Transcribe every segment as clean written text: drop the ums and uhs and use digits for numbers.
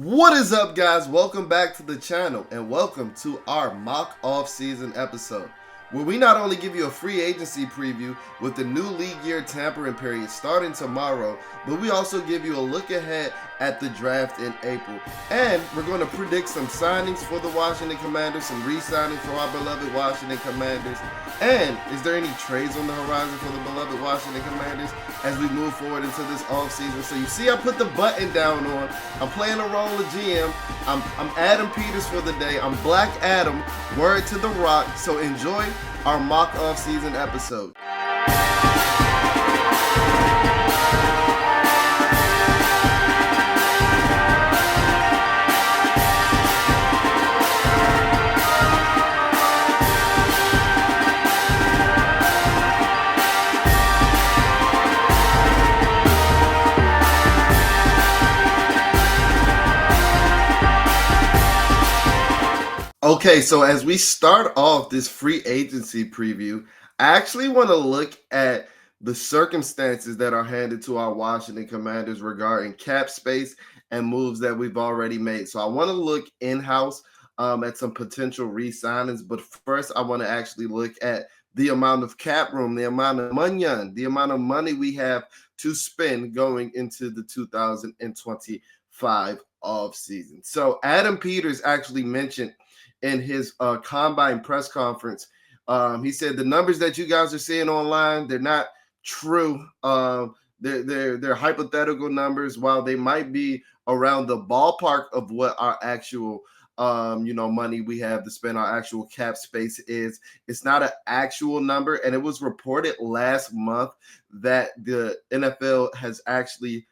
What is up, guys? Welcome back to the channel and welcome to our mock off-season episode, where we not only give you a free agency preview with the new league year tampering period starting tomorrow, but we also give you a look ahead at the draft in April. And we're going to predict some signings for the Washington Commanders, some re-signings for our beloved Washington Commanders. And is there any trades on the horizon for the beloved Washington Commanders as we move forward into this offseason? So you see I put the button down on. I'm playing a role of GM. I'm Adam Peters for the day. I'm Black Adam, word to the rock. So enjoy our mock off-season episode. Okay, so as we start off this free agency preview, I actually want to look at the circumstances that are handed to our Washington Commanders regarding cap space and moves that we've already made. So I want to look in-house at some potential re-signings, but first I want to actually look at the amount of cap room, the amount of money we have to spend going into the 2025 offseason. So Adam Peters actually mentioned in his combine press conference, he said the numbers that you guys are seeing online, they're not true. They're hypothetical numbers. While they might be around the ballpark of what our actual money we have to spend, our actual cap space is, it's not an actual number. And it was reported last month that the NFL has actually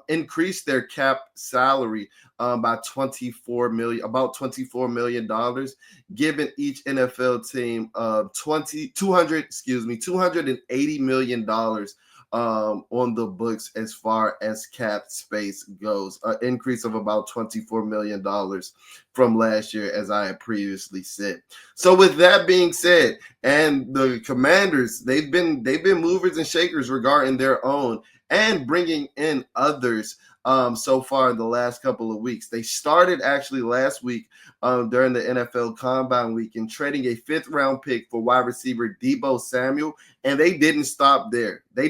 increased their cap salary by about $24 million, giving each NFL team $280 million on the books as far as cap space goes, an increase of about $24 million from last year, as I had previously said. So with that being said, and the Commanders, they've been movers and shakers regarding their own and bringing in others so far in the last couple of weeks. They started actually last week during the NFL Combine Week and trading a 5th-round pick for wide receiver Deebo Samuel, and they didn't stop there. I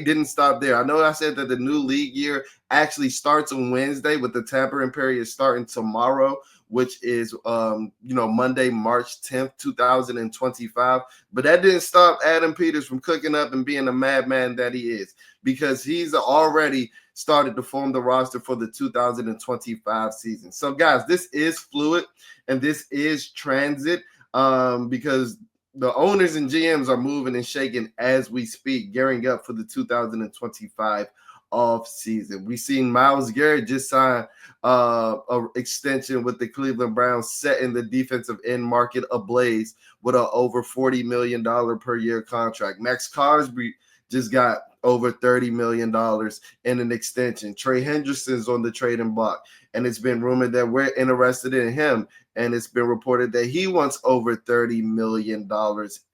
know I said that the new league year actually starts on Wednesday, with the tampering period starting tomorrow, which is Monday, March 10th, 2025. But that didn't stop Adam Peters from cooking up and being a madman that he is, because he's already started to form the roster for the 2025 season. So guys, this is fluid and this is transit because the owners and GMs are moving and shaking as we speak, gearing up for the 2025 off season. We've seen Myles Garrett just sign an extension with the Cleveland Browns, setting the defensive end market ablaze with an over $40 million per year contract. Max Crosby just got over $30 million in an extension. Trey Hendrickson's on the trading block, and it's been rumored that we're interested in him, and it's been reported that he wants over $30 million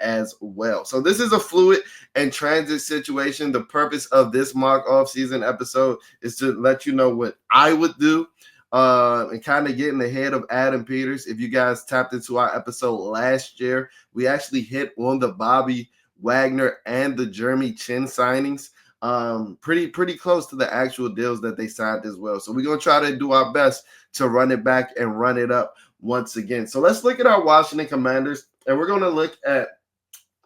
as well. So this is a fluid and transit situation. The purpose of this mock off-season episode is to let you know what I would do and kind of getting ahead of Adam Peters. If you guys tapped into our episode last year, we actually hit on the Bobby Wagner and the Jeremy Chin signings, pretty close to the actual deals that they signed as well. So we're going to try to do our best to run it back and run it up once again. So let's look at our Washington Commanders, and we're going to look at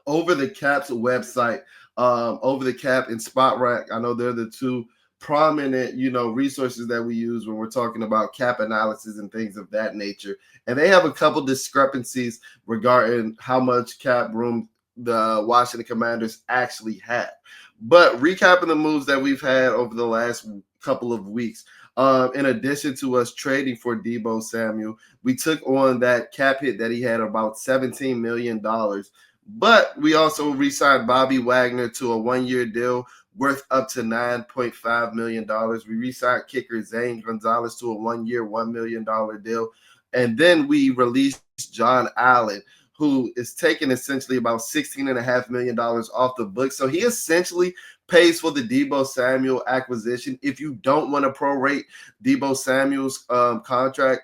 Over the Cap's website, Over the Cap and Spot Rack. I know they're the two prominent, resources that we use when we're talking about cap analysis and things of that nature. And they have a couple discrepancies regarding how much cap room the Washington Commanders actually have. But recapping the moves that we've had over the last couple of weeks, in addition to us trading for Deebo Samuel, we took on that cap hit that he had, about $17 million. But we also re-signed Bobby Wagner to a 1-year deal worth up to $9.5 million. We re-signed kicker Zane Gonzalez to a 1-year, $1 million deal. And then we released John Allen, who is taking essentially about $16.5 million off the book. So he essentially pays for the Deebo Samuel acquisition. If you don't want to prorate Deebo Samuel's contract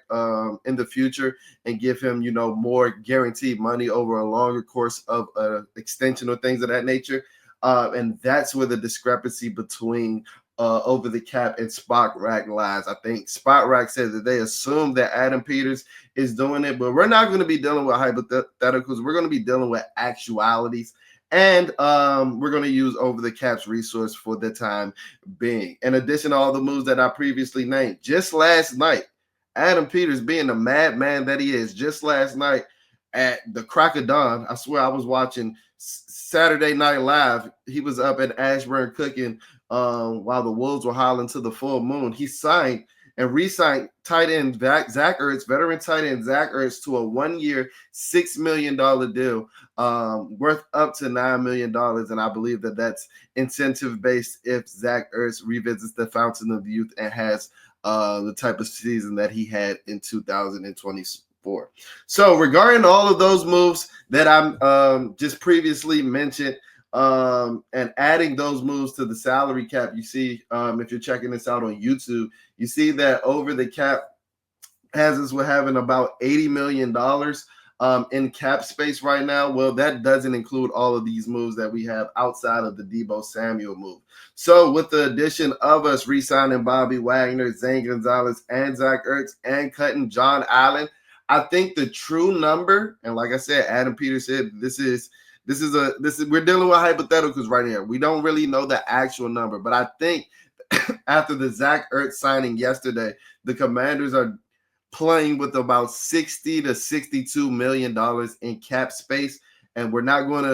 in the future and give him, more guaranteed money over a longer course of extension or things of that nature. And that's where the discrepancy between over the cap and Spot Rack lies. I think Spot Rack said that they assume that Adam Peters is doing it, but we're not going to be dealing with hypotheticals. We're going to be dealing with actualities. And we're going to use over the cap's resource for the time being. In addition to all the moves that I previously named, just last night, Adam Peters, being the madman that he is, just last night at the crack of dawn, I swear I was watching Saturday Night Live. He was up at Ashburn cooking while the wolves were howling to the full moon. He signed and re-signed tight end Zach Ertz, veteran tight end Zach Ertz, to a 1-year, $6 million deal worth up to $9 million. And I believe that that's incentive-based if Zach Ertz revisits the fountain of youth and has the type of season that he had in 2024. So regarding all of those moves that I just previously mentioned, and adding those moves to the salary cap, you see, if you're checking this out on YouTube, you see that over the cap has us with having about $80 million in cap space right now. Well, that doesn't include all of these moves that we have outside of the Deebo Samuel move. So with the addition of us re-signing Bobby Wagner, Zane Gonzalez, and Zach Ertz, and cutting John Allen, I think the true number, and like I said, Adam Peters said, we're dealing with hypotheticals right here. We don't really know the actual number, but I think after the Zach Ertz signing yesterday, the Commanders are playing with about $60 to $62 million in cap space, and we're not going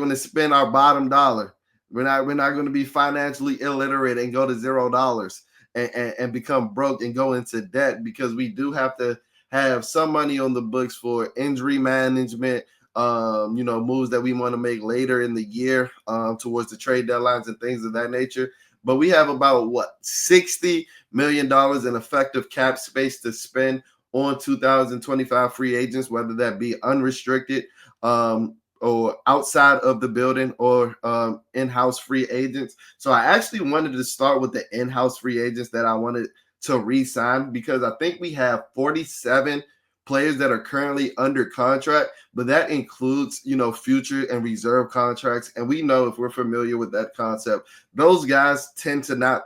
to spend our bottom dollar. We're not going to be financially illiterate and go to $0 and become broke and go into debt, because we do have to have some money on the books for injury management, moves that we want to make later in the year towards the trade deadlines and things of that nature. But we have about $60 million in effective cap space to spend on 2025 free agents, whether that be unrestricted or outside of the building or in-house free agents. So I actually wanted to start with the in-house free agents that I wanted to re-sign, because I think we have 47 players that are currently under contract, but that includes, future and reserve contracts. And we know, if we're familiar with that concept, those guys tend to not,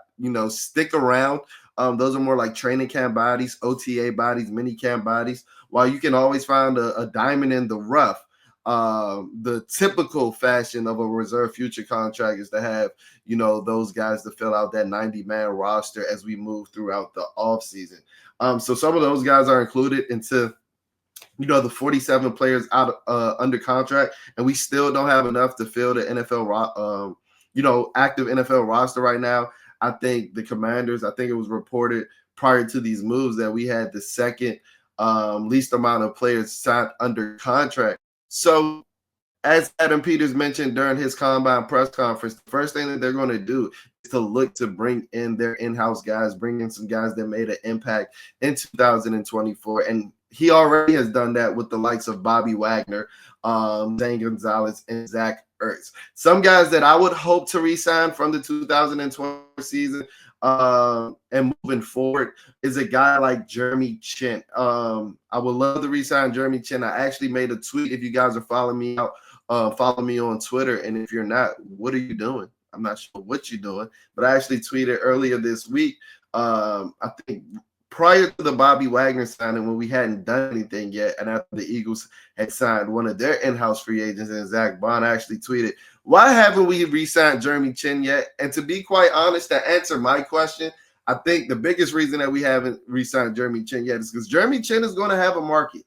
stick around. Those are more like training camp bodies, OTA bodies, mini camp bodies. While you can always find a diamond in the rough, the typical fashion of a reserve future contract is to have, those guys to fill out that 90-man roster as we move throughout the offseason. So some of those guys are included into, the 47 players out under contract, and we still don't have enough to fill the NFL, active NFL roster right now. I think the Commanders, I think it was reported prior to these moves that we had the second least amount of players signed under contract. So as Adam Peters mentioned during his combine press conference, the first thing that they're going to do is to look to bring in their in-house guys, bring in some guys that made an impact in 2024. And he already has done that with the likes of Bobby Wagner, Zane Gonzalez, and Zach Ertz. Some guys that I would hope to re-sign from the 2020 season and moving forward is a guy like Jeremy Chin. I would love to re-sign Jeremy Chin. I actually made a tweet. If you guys are following me out, follow me on Twitter. And if you're not, what are you doing? I'm not sure what you're doing, but I actually tweeted earlier this week. I think prior to the Bobby Wagner signing, when we hadn't done anything yet, and after the Eagles had signed one of their in-house free agents, and Zach Bond, actually tweeted, "Why haven't we re-signed Jeremy Chin yet?" And to be quite honest, to answer my question, I think the biggest reason that we haven't re-signed Jeremy Chin yet is because Jeremy Chin is going to have a market.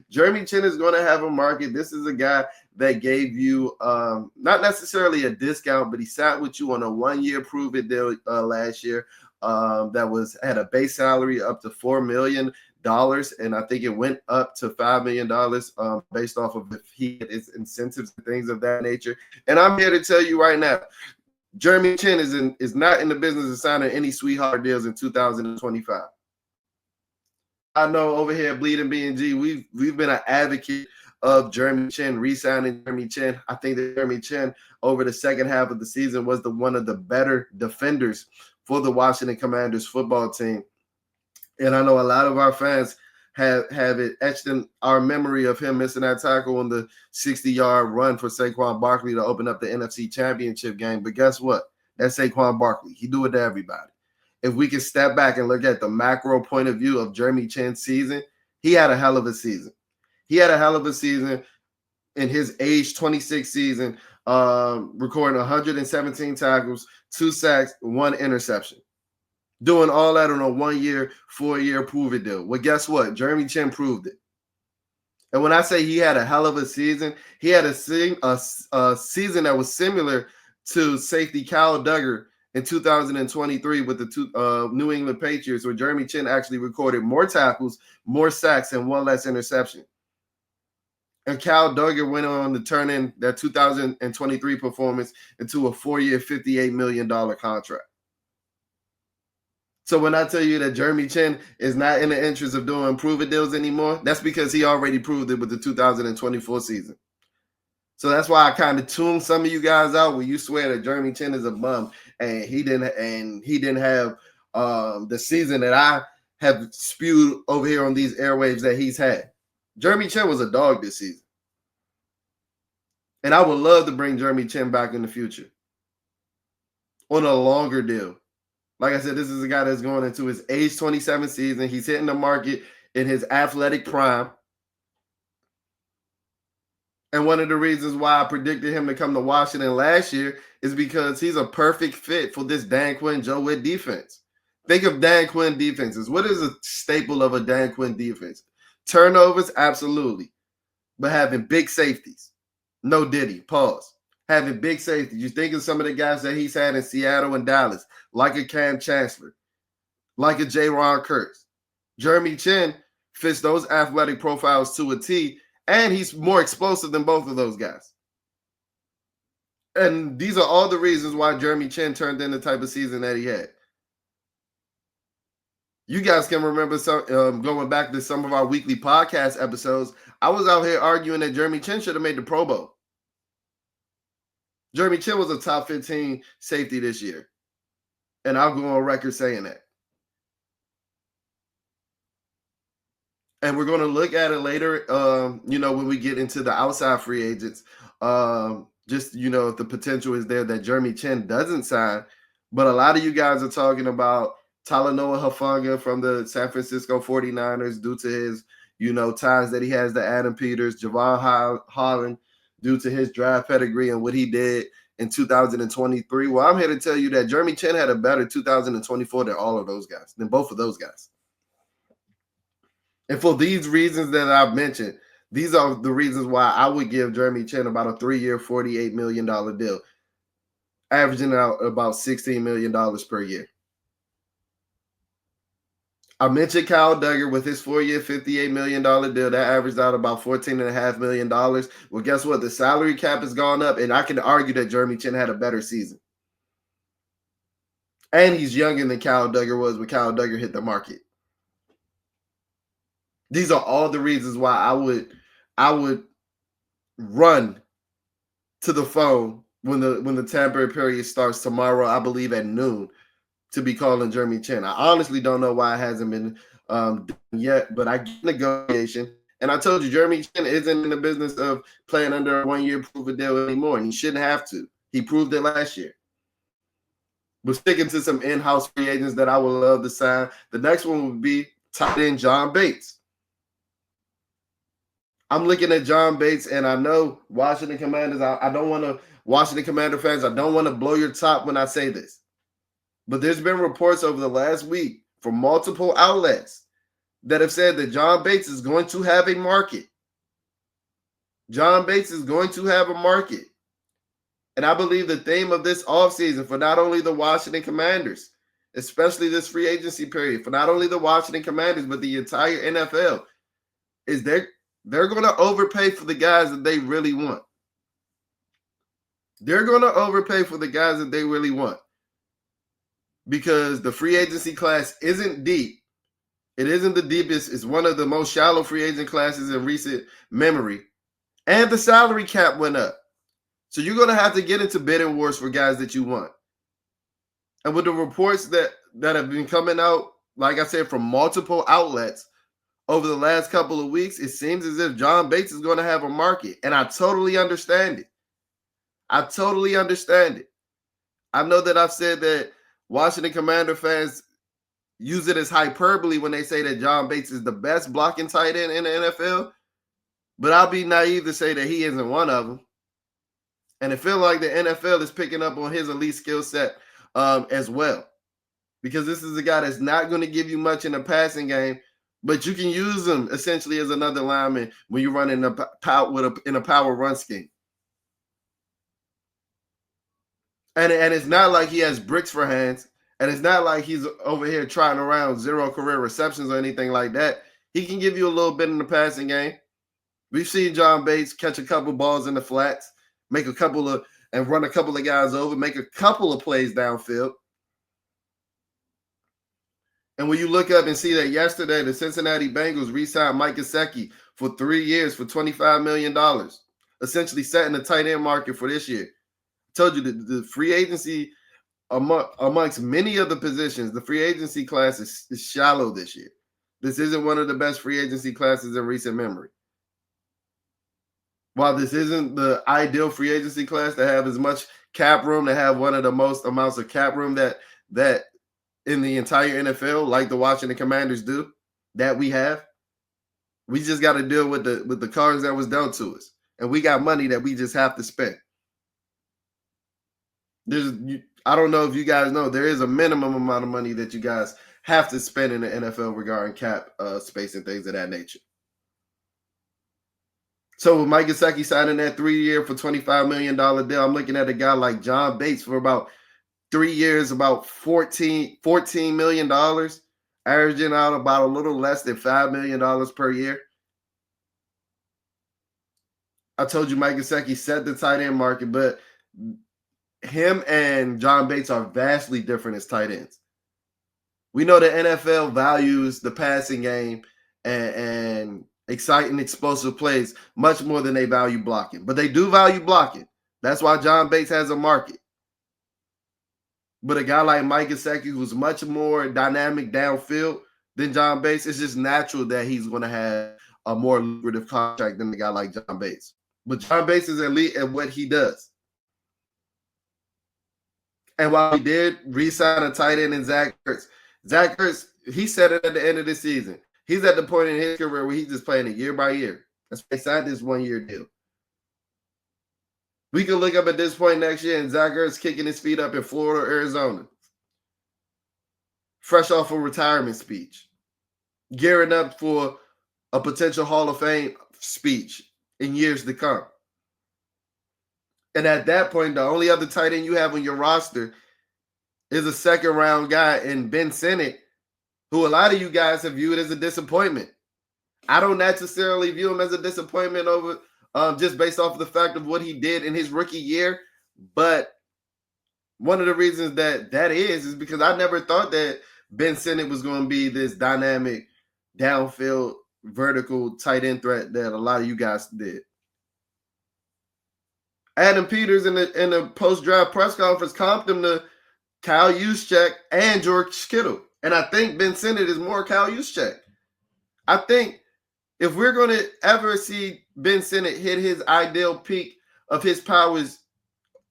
Jeremy Chin is going to have a market. This is a guy that gave you not necessarily a discount, but he sat with you on a 1-year prove-it deal last year. That had a base salary up to $4 million, and I think it went up to $5 million based off of if he had his incentives and things of that nature. And I'm here to tell you right now, Jeremy Chin is not in the business of signing any sweetheart deals in 2025. I know over here at Bleeding B&G, we've been an advocate of Jeremy Chin, re-signing Jeremy Chin. I think that Jeremy Chin over the second half of the season was one of the better defenders for the Washington Commanders football team. And I know a lot of our fans have it etched in our memory of him missing that tackle on the 60-yard run for Saquon Barkley to open up the NFC Championship game. But guess what? That's Saquon Barkley. He do it to everybody. If we can step back and look at the macro point of view of Jeremy Chin's season, he had a hell of a season. He had a hell of a season in his age 26 season, recording 117 tackles, 2 sacks, 1 interception. Doing all that on a 1-year, 4-year prove-it deal. Well, guess what? Jeremy Chin proved it. And when I say he had a hell of a season, he had a season that was similar to safety Kyle Duggar in 2023 with the New England Patriots, where Jeremy Chin actually recorded more tackles, more sacks, and 1 less interception. And Kyle Duggar went on to turn in that 2023 performance into a 4-year, $58 million contract. So when I tell you that Jeremy Chin is not in the interest of doing prove-it deals anymore, that's because he already proved it with the 2024 season. So that's why I kind of tuned some of you guys out when you swear that Jeremy Chin is a bum and he didn't have the season that I have spewed over here on these airwaves that he's had. Jeremy Chin was a dog this season. And I would love to bring Jeremy Chin back in the future on a longer deal. Like I said, this is a guy that's going into his age 27 season. He's hitting the market in his athletic prime. And one of the reasons why I predicted him to come to Washington last year is because he's a perfect fit for this Dan Quinn, Joe Witt defense. Think of Dan Quinn defenses. What is a staple of a Dan Quinn defense? Turnovers, absolutely. But having big safeties. No Diddy, pause. Having big safeties. You think of some of the guys that he's had in Seattle and Dallas, like a Cam Chancellor, like a J-Ron Kurtz. Jeremy Chin fits those athletic profiles to a T, and he's more explosive than both of those guys. And these are all the reasons why Jeremy Chin turned in the type of season that he had. You guys can remember going back to some of our weekly podcast episodes. I was out here arguing that Jeremy Chin should have made the Pro Bowl. Jeremy Chin was a top 15 safety this year. And I'll go on record saying that. And we're going to look at it later, when we get into the outside free agents. If the potential is there that Jeremy Chin doesn't sign. But a lot of you guys are talking about Talanoa Hufanga from the San Francisco 49ers due to his, ties that he has to Adam Peters, Javon Holland, due to his draft pedigree and what he did in 2023. Well, I'm here to tell you that Jeremy Chin had a better 2024 than all of those guys, than both of those guys. And for these reasons that I've mentioned, these are the reasons why I would give Jeremy Chin about a 3-year, $48 million deal, averaging out about $16 million per year. I mentioned Kyle Duggar with his 4-year, $58 million deal. That averaged out about $14.5 million. Well, guess what? The salary cap has gone up, and I can argue that Jeremy Chin had a better season. And he's younger than Kyle Duggar was when Kyle Duggar hit the market. These are all the reasons why I would run to the phone when the tampering period starts tomorrow, I believe at noon, to be calling Jeremy Chin. I honestly don't know why it hasn't been done yet, but I get negotiation. And I told you, Jeremy Chin isn't in the business of playing under a 1-year prove-it deal anymore, and he shouldn't have to. He proved it last year. We're sticking to some in-house free agents that I would love to sign. The next one would be tight end John Bates. I'm looking at John Bates, and I know Washington Commanders, I don't want to, Washington Commander fans, I don't want to blow your top when I say this. But there's been reports over the last week from multiple outlets that have said that John Bates is going to have a market. John Bates is going to have a market. And I believe the theme of this offseason for not only the Washington Commanders, especially this free agency period, for not only the Washington Commanders, but the entire NFL, is they're going to overpay for the guys that they really want. They're going to overpay for the guys that they really want. Because the free agency class isn't deep. It isn't the deepest. It's one of the most shallow free agent classes in recent memory. And the salary cap went up. So you're going to have to get into bidding wars for guys that you want. And with the reports that have been coming out, like I said, from multiple outlets over the last couple of weeks, it seems as if John Bates is going to have a market. And I totally understand it. I totally understand it. I know that I've said that Washington Commander fans use it as hyperbole when they say that John Bates is the best blocking tight end in the NFL. But I'll be naive to say that he isn't one of them. And it feels like the NFL is picking up on his elite skill set as well. Because this is a guy that's not going to give you much in the passing game, but you can use him essentially as another lineman when you're running in a power run scheme. And it's not like he has bricks for hands, and it's not like he's over here trotting around 0 career receptions or anything like that. He can give you a little bit in the passing game. We've seen John Bates catch a couple balls in the flats, make a couple of and run a couple of guys over, make a couple of plays downfield. And when you look up and see that yesterday, the Cincinnati Bengals re-signed Mike Gesicki for 3 years for $25 million, essentially setting the tight end market for this year. I told you the free agency amongst many of the positions, the free agency class is shallow this year. This isn't one of the best free agency classes in recent memory. While this isn't the ideal free agency class to have as much cap room, to have one of the most amounts of cap room that in the entire NFL, like the Washington Commanders do, that we have, we just got to deal with the cards that was dealt to us, and we got money that we just have to spend. I don't know if you guys know, there is a minimum amount of money that you guys have to spend in the NFL regarding cap space and things of that nature. So with Mike Gesicki signing that 3-year for $25 million deal, I'm looking at a guy like John Bates for about 3 years, about $14 million, averaging out about a little less than $5 million per year. I told you Mike Gesicki set the tight end market, but him and John Bates are vastly different as tight ends. We know the NFL values the passing game and exciting, explosive plays much more than they value blocking. But they do value blocking. That's why John Bates has a market. But a guy like Mike Gesicki, who's much more dynamic downfield than John Bates, it's just natural that he's going to have a more lucrative contract than a guy like John Bates. But John Bates is elite at what he does. And while he did re-sign a tight end in Zach Ertz, he said it at the end of the season. He's at the point in his career where he's just playing it year by year. That's why he signed this 1-year deal. We can look up at this point next year and Zach Ertz kicking his feet up in Florida or Arizona, fresh off a retirement speech, gearing up for a potential Hall of Fame speech in years to come. And at that point, the only other tight end you have on your roster is a second-round guy in Ben Sinnott, who a lot of you guys have viewed as a disappointment. I don't necessarily view him as a disappointment over just based off of the fact of what he did in his rookie year. But one of the reasons that is because I never thought that Ben Sinnott was going to be this dynamic, downfield, vertical tight end threat that a lot of you guys did. Adam Peters in the post-draft press conference comped him to Kyle Juszczyk and George Kittle. And I think Ben Sinnott is more Kyle Juszczyk. I think if we're going to ever see Ben Sinnott hit his ideal peak of his powers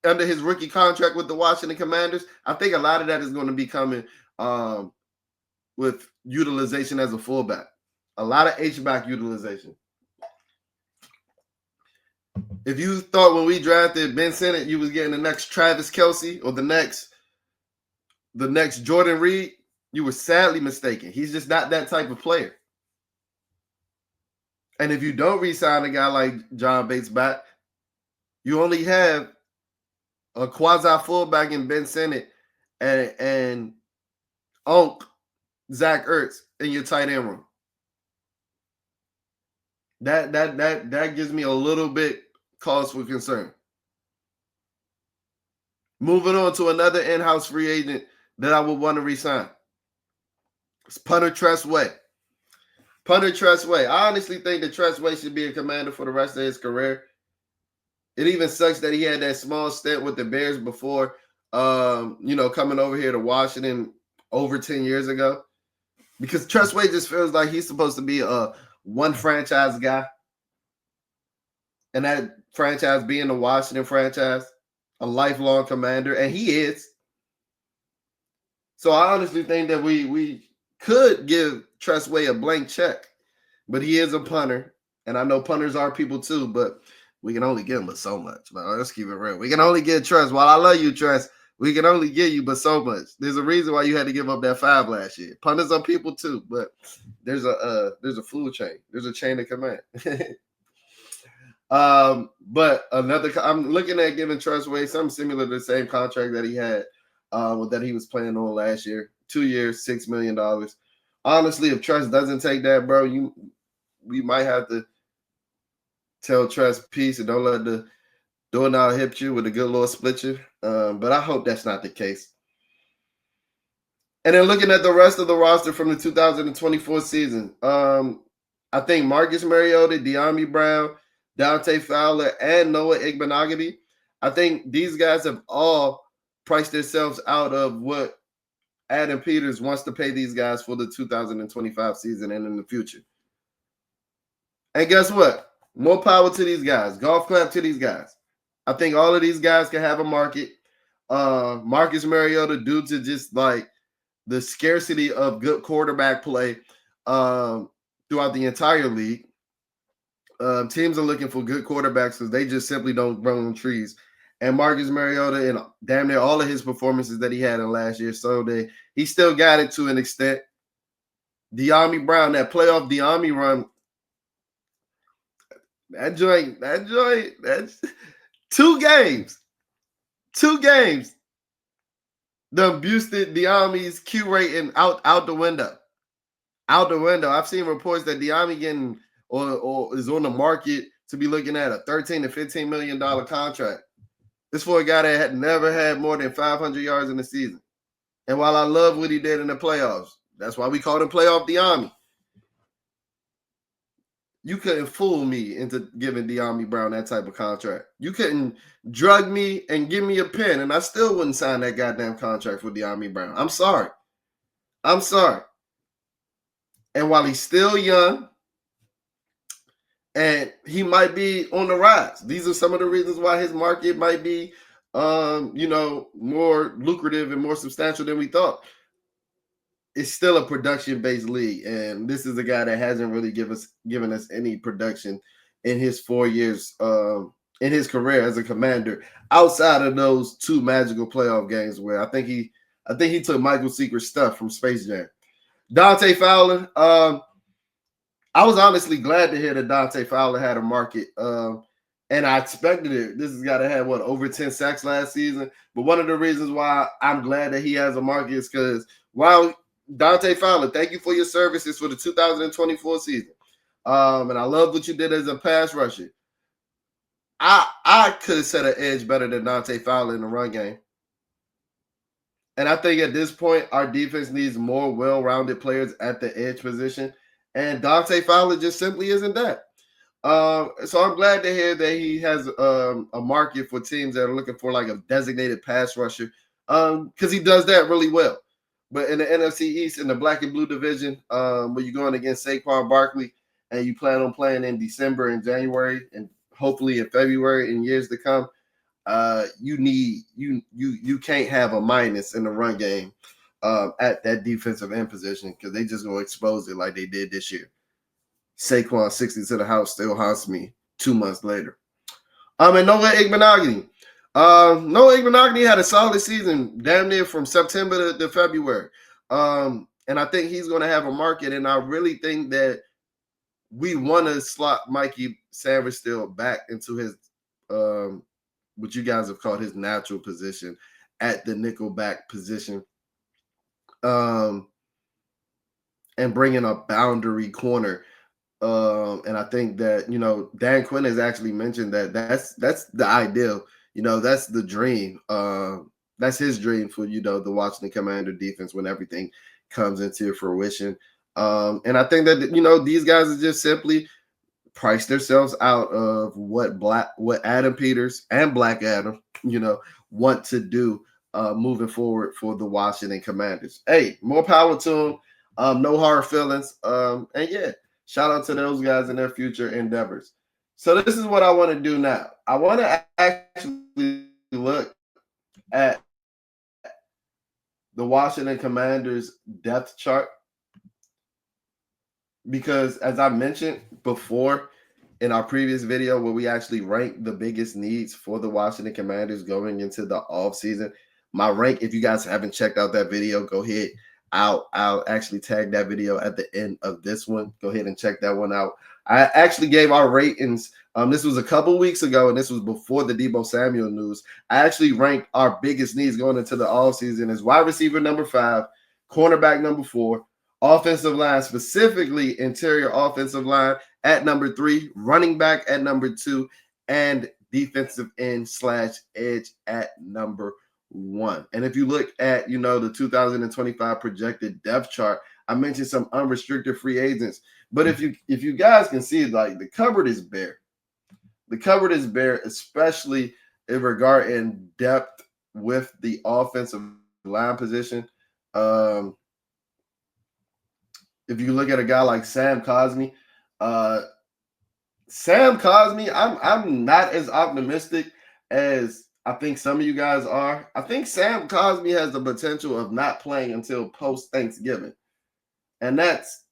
under his rookie contract with the Washington Commanders, I think a lot of that is going to be coming with utilization as a fullback. A lot of H-back utilization. If you thought when we drafted Ben Sinnott you was getting the next Travis Kelce or the next Jordan Reed, you were sadly mistaken. He's just not that type of player. And if you don't re-sign a guy like John Bates back, you only have a quasi fullback in Ben Sinnott and Zach Ertz in your tight end room. That gives me a little bit cause for concern. Moving on to another in-house free agent that I would want to re-sign. It's punter Tress Way. I honestly think that Tress Way should be a Commander for the rest of his career. It even sucks that he had that small stint with the Bears before, coming over here to Washington over 10 years ago. Because Trustway just feels like he's supposed to be a one franchise guy. And that franchise being the Washington franchise, a lifelong commander, and he is. So I honestly think that we could give Trustway a blank check, but he is a punter, and I know punters are people too, but we can only give him but so much. But let's keep it real. We can only get Trust. While I love you, Trust, we can only give you but so much. There's a reason why you had to give up that 5 last year. Punters are people too, but there's a food chain. There's a chain of command. But I'm looking at giving Trustway something similar to the same contract that he had that he was playing on last year. 2 years, $6 million. Honestly, if Trust doesn't take that, bro, we might have to tell Trust peace and don't let the doorknob hit you with a good Lord split you. But I hope that's not the case. And then looking at the rest of the roster from the 2024 season, I think Marcus Mariota, De'Ami Brown, Dante Fowler, and Noah Igbenogany, I think these guys have all priced themselves out of what Adam Peters wants to pay these guys for the 2025 season and in the future. And guess what? More power to these guys. Golf clap to these guys. I think all of these guys can have a market. Marcus Mariota, due to just like the scarcity of good quarterback play throughout the entire league, teams are looking for good quarterbacks because they just simply don't grow on trees. And Marcus Mariota and damn near all of his performances that he had in last year, so he still got it to an extent. De'Ami Brown, that playoff De'Ami run, that joint, that's 2 games. 2 games. Done boosted De'Ami's Q rating out the window. Out the window. I've seen reports that De'Ami getting or is on the market to be looking at a $13 to $15 million contract. This for a guy that had never had more than 500 yards in the season. And while I love what he did in the playoffs, that's why we called him Playoff De'Ami. You couldn't fool me into giving De'Ami Brown that type of contract. You couldn't drug me and give me a pen, and I still wouldn't sign that goddamn contract for De'Ami Brown. I'm sorry. And while he's still young, and he might be on the rise. These are some of the reasons why his market might be, more lucrative and more substantial than we thought. It's still a production-based league, and this is a guy that hasn't really given us any production in his 4 years in his career as a Commander, outside of those 2 magical playoff games where I think he took Michael Secret's stuff from Space Jam. Dante Fowler, I was honestly glad to hear that Dante Fowler had a market, and I expected it. This has got to have over 10 sacks last season. But one of the reasons why I'm glad that he has a market is because while Dante Fowler, thank you for your services for the 2024 season, and I love what you did as a pass rusher. I could have set an edge better than Dante Fowler in the run game. And I think at this point, our defense needs more well-rounded players at the edge position. And Dante Fowler just simply isn't that. So I'm glad to hear that he has a market for teams that are looking for like a designated pass rusher, because he does that really well. But in the NFC East, in the black and blue division, where you're going against Saquon Barkley and you plan on playing in December and January and hopefully in February in years to come, you can't have a minus in the run game at that defensive end position because they just gonna expose it like they did this year. Saquon 60 to the house still haunts me 2 months later. And Noah Igbenogany. Noah Igbenogany had a solid season, damn near from September to February. And I think he's gonna have a market, and I really think that we want to slot Mikey Sainristil back into his what you guys have called his natural position at the nickelback position. And bringing a boundary corner. And I think that, Dan Quinn has actually mentioned that that's the ideal. That's the dream. That's his dream for, the Washington Commander defense when everything comes into fruition. And I think that, these guys are just simply price themselves out of what Adam Peters and Black Adam, want to do moving forward for the Washington Commanders. Hey, more power to them. No hard feelings. And yeah, shout out to those guys in their future endeavors. So this is what I want to do now. I want to actually look at the Washington Commanders depth chart, because as I mentioned before in our previous video where we actually ranked the biggest needs for the Washington Commanders going into the offseason, my rank, if you guys haven't checked out that video, go ahead. I'll actually tag that video at the end of this one. Go ahead and check that one out. I actually gave our ratings. This was a couple weeks ago, and this was before the Deebo Samuel news. I actually ranked our biggest needs going into the offseason as wide receiver number 5, cornerback number 4, offensive line, specifically interior offensive line at number 3, running back at number 2, and defensive end / edge at number 1. And if you look at, the 2025 projected depth chart, I mentioned some unrestricted free agents. But if you guys can see, like, the cupboard is bare. The cupboard is bare, especially in regarding depth with the offensive line position. If you look at a guy like Sam Cosmi, I'm not as optimistic as I think some of you guys are. I think Sam Cosmi has the potential of not playing until post-Thanksgiving. And that's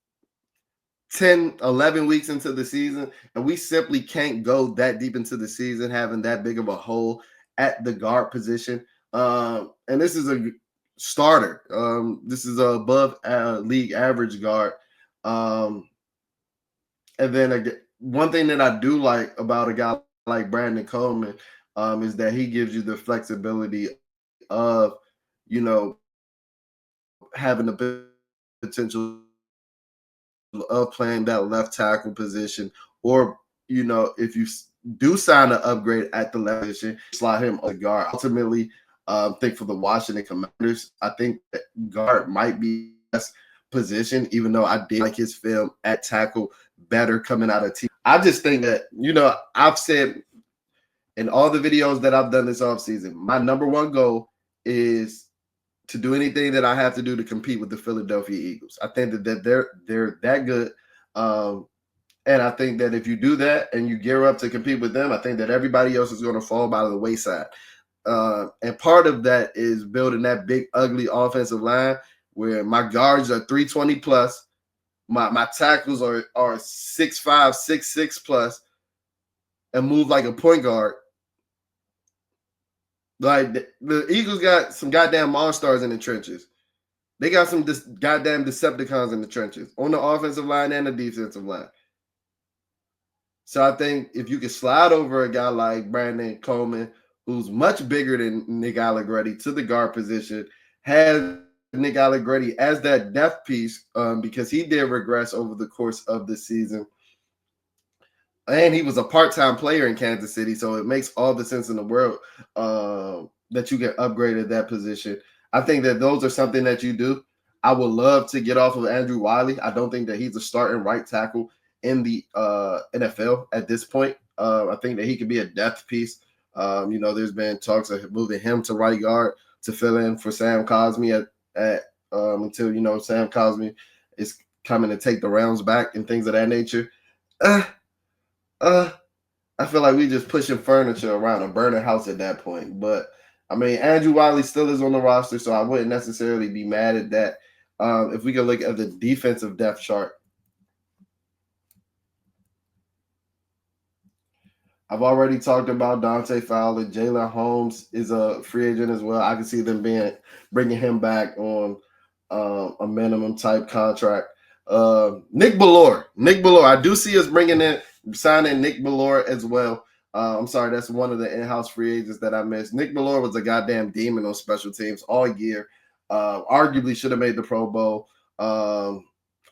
10, 11 weeks into the season. And we simply can't go that deep into the season having that big of a hole at the guard position. And this is a starter. This is a above league average guard. And then one thing that I do like about a guy like Brandon Coleman is that he gives you the flexibility of, having the potential of playing that left tackle position, or, if you do sign an upgrade at the left position, slot him on the guard. Ultimately, I think for the Washington Commanders, I think that guard might be the best position, even though I did like his film at tackle better coming out of team. I just think that, I've said in all the videos that I've done this offseason, my number one goal is to do anything that I have to do to compete with the Philadelphia Eagles. I think that they're that good. And I think that if you do that and you gear up to compete with them, I think that everybody else is going to fall by the wayside. And part of that is building that big, ugly offensive line where my guards are 320 plus. My tackles are 6'5", 6'6" plus, and move like a point guard. Like, the Eagles got some goddamn monsters in the trenches. They got some goddamn Decepticons in the trenches on the offensive line and the defensive line. So I think if you can slide over a guy like Brandon Coleman, who's much bigger than Nick Allegretti, to the guard position, has Nick Allegretti as that depth piece, because he did regress over the course of the season. And he was a part-time player in Kansas City, so it makes all the sense in the world that you get upgraded at that position. I think that those are something that you do. I would love to get off of Andrew Wiley. I don't think that he's a starting right tackle in the NFL at this point. I think that he could be a depth piece. There's been talks of moving him to right guard to fill in for Sam Cosmi until Sam Cosmi is coming to take the rounds back and things of that nature. I feel like we just pushing furniture around a burning house at that point. But I mean, Andrew Wiley still is on the roster, so I wouldn't necessarily be mad at that. If we can look at the defensive depth chart, I've already talked about Dante Fowler. Jalen Holmes is a free agent as well. I can see them bringing him back on a minimum type contract. Nick Bellore. I do see us signing Nick Bellore as well. I'm sorry, that's one of the in-house free agents that I missed. Nick Bellore was a goddamn demon on special teams all year. Arguably should have made the Pro Bowl.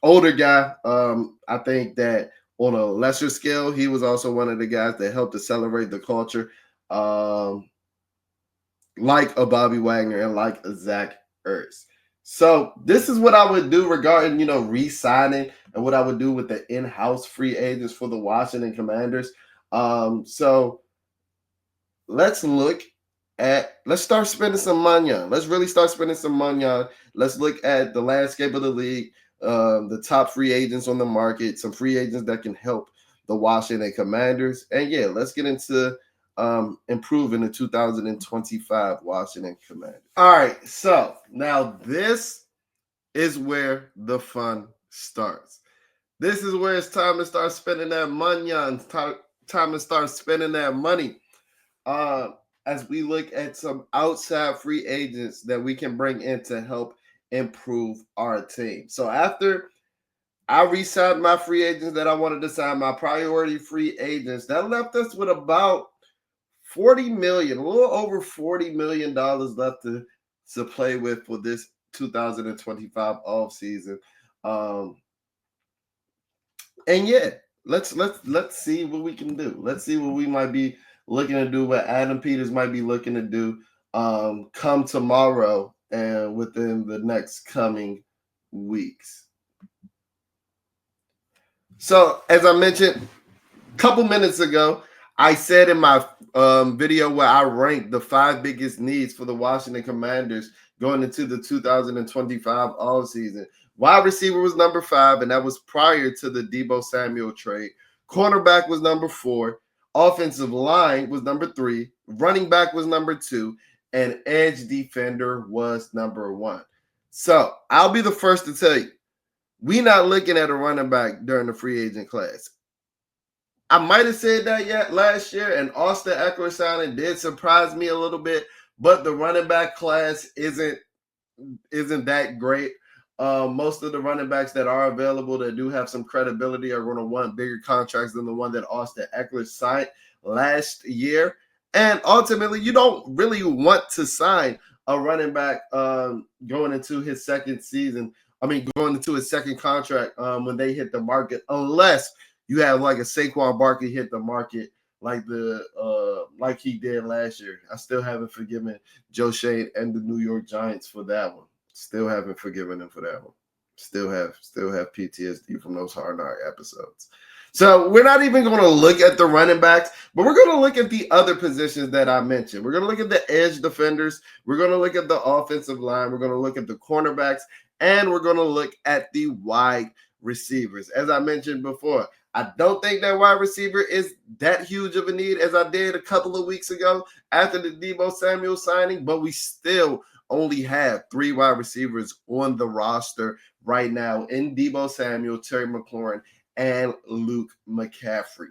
Older guy. I think that on a lesser scale, he was also one of the guys that helped to celebrate the culture, like a Bobby Wagner and like a Zach Ertz. So this is what I would do regarding, re-signing and what I would do with the in-house free agents for the Washington Commanders. So let's start spending some money on. Let's really start spending some money on. Let's look at the landscape of the league, the top free agents on the market, some free agents that can help the Washington Commanders. And yeah, let's get into improving the 2025 Washington Commanders. All right, so now this is where the fun starts. This is where it's time to start spending that money on. Time to start spending that money. Uh, as we look at some outside free agents that we can bring in to help improve our team. So after I re-signed my free agents that I wanted to sign, my priority free agents, that left us with about 40 million, a little over $40 million left to play with for this 2025 off season. Um, and yeah, let's see what we can do. Let's see what we might be looking to do, what Adam Peters might be looking to do come tomorrow and within the next coming weeks. So as I mentioned a couple minutes ago, I said in my video where I ranked the 5 biggest needs for the Washington Commanders going into the 2025 offseason. Wide receiver was number 5, and that was prior to the Deebo Samuel trade. Cornerback was number 4. Offensive line was number 3. Running back was number 2. And edge defender was number 1. So I'll be the first to tell you, we're not looking at a running back during the free agent class. I might have said that yet last year, and Austin Eckler signing did surprise me a little bit, but the running back class isn't that great. Most of the running backs that are available that do have some credibility are going to want bigger contracts than the one that Austin Eckler signed last year. And ultimately, you don't really want to sign a running back going into his second season. I mean, going into his second contract when they hit the market, unless you have like a Saquon Barkley hit the market like he did last year. I still haven't forgiven Joe Shane and the New York Giants for that one. Still haven't forgiven him for that one. Still have PTSD from those Hard Knock episodes. So we're not even going to look at the running backs, but we're going to look at the other positions that I mentioned. We're going to look at the edge defenders. We're going to look at the offensive line. We're going to look at the cornerbacks, and we're going to look at the wide receivers. As I mentioned before, I don't think that wide receiver is that huge of a need as I did a couple of weeks ago after the Deebo Samuel signing, but we still only have 3 wide receivers on the roster right now in Deebo Samuel, Terry McLaurin, and Luke McCaffrey.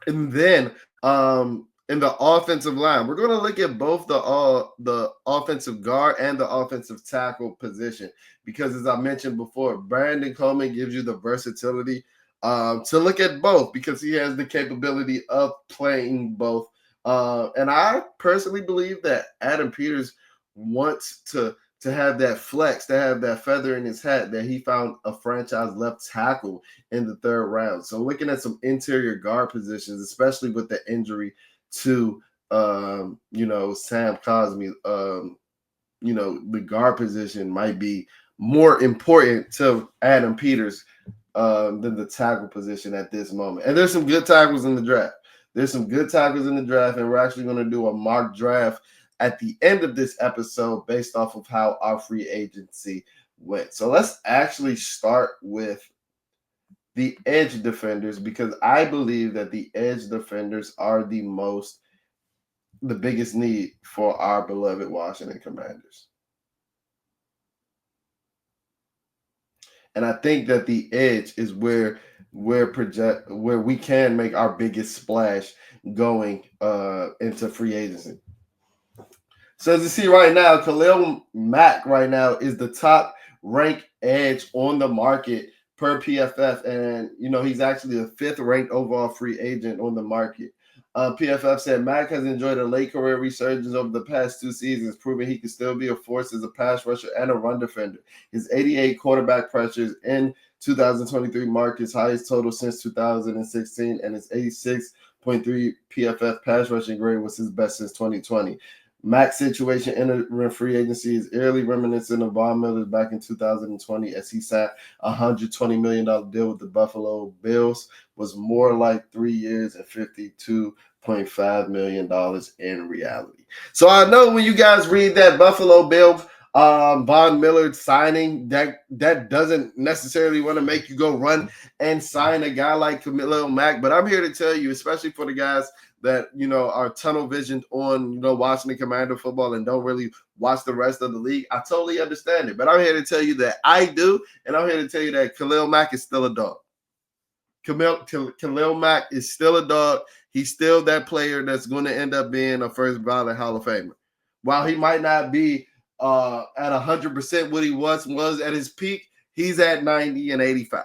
And then in the offensive line, we're going to look at both the offensive guard and the offensive tackle position because, as I mentioned before, Brandon Coleman gives you the versatility to look at both because he has the capability of playing both. And I personally believe that Adam Peters wants to have that flex, to have that feather in his hat that he found a franchise left tackle in the 3rd round. So looking at some interior guard positions, especially with the injury to Sam Cosmi, the guard position might be more important to Adam Peters than the tackle position at this moment. And there's some good tackles in the draft. And we're actually going to do a mock draft at the end of this episode based off of how our free agency went. So let's actually start with the edge defenders because I believe that the edge defenders are the biggest need for our beloved Washington Commanders. And I think that the edge is where we can make our biggest splash going into free agency. So as you see right now, Khalil Mack right now is the top ranked edge on the market per PFF. And, he's actually the 5th ranked overall free agent on the market. PFF said Mack has enjoyed a late career resurgence over the past 2 seasons, proving he can still be a force as a pass rusher and a run defender. His 88 quarterback pressures in 2023 marked his highest total since 2016, and his 86.3 PFF pass rushing grade was his best since 2020. Mack's situation in free agency is eerily reminiscent of Von Miller's back in 2020 as he signed a $120 million deal with the Buffalo Bills, was more like 3 years and $52.5 million in reality. So I know when you guys read that Buffalo Bill Von Miller signing, that doesn't necessarily want to make you go run and sign a guy like Khalil Mack. But I'm here to tell you, especially for the guys that are tunnel visioned on watching the Commander football and don't really watch the rest of the league, I totally understand it. But I'm here to tell you that I do, and I'm here to tell you that Khalil Mack is still a dog. Khalil Mack is still a dog. He's still that player that's going to end up being a first ballot Hall of Famer. While he might not be at 100% what he was at his peak, he's at 90 and 85%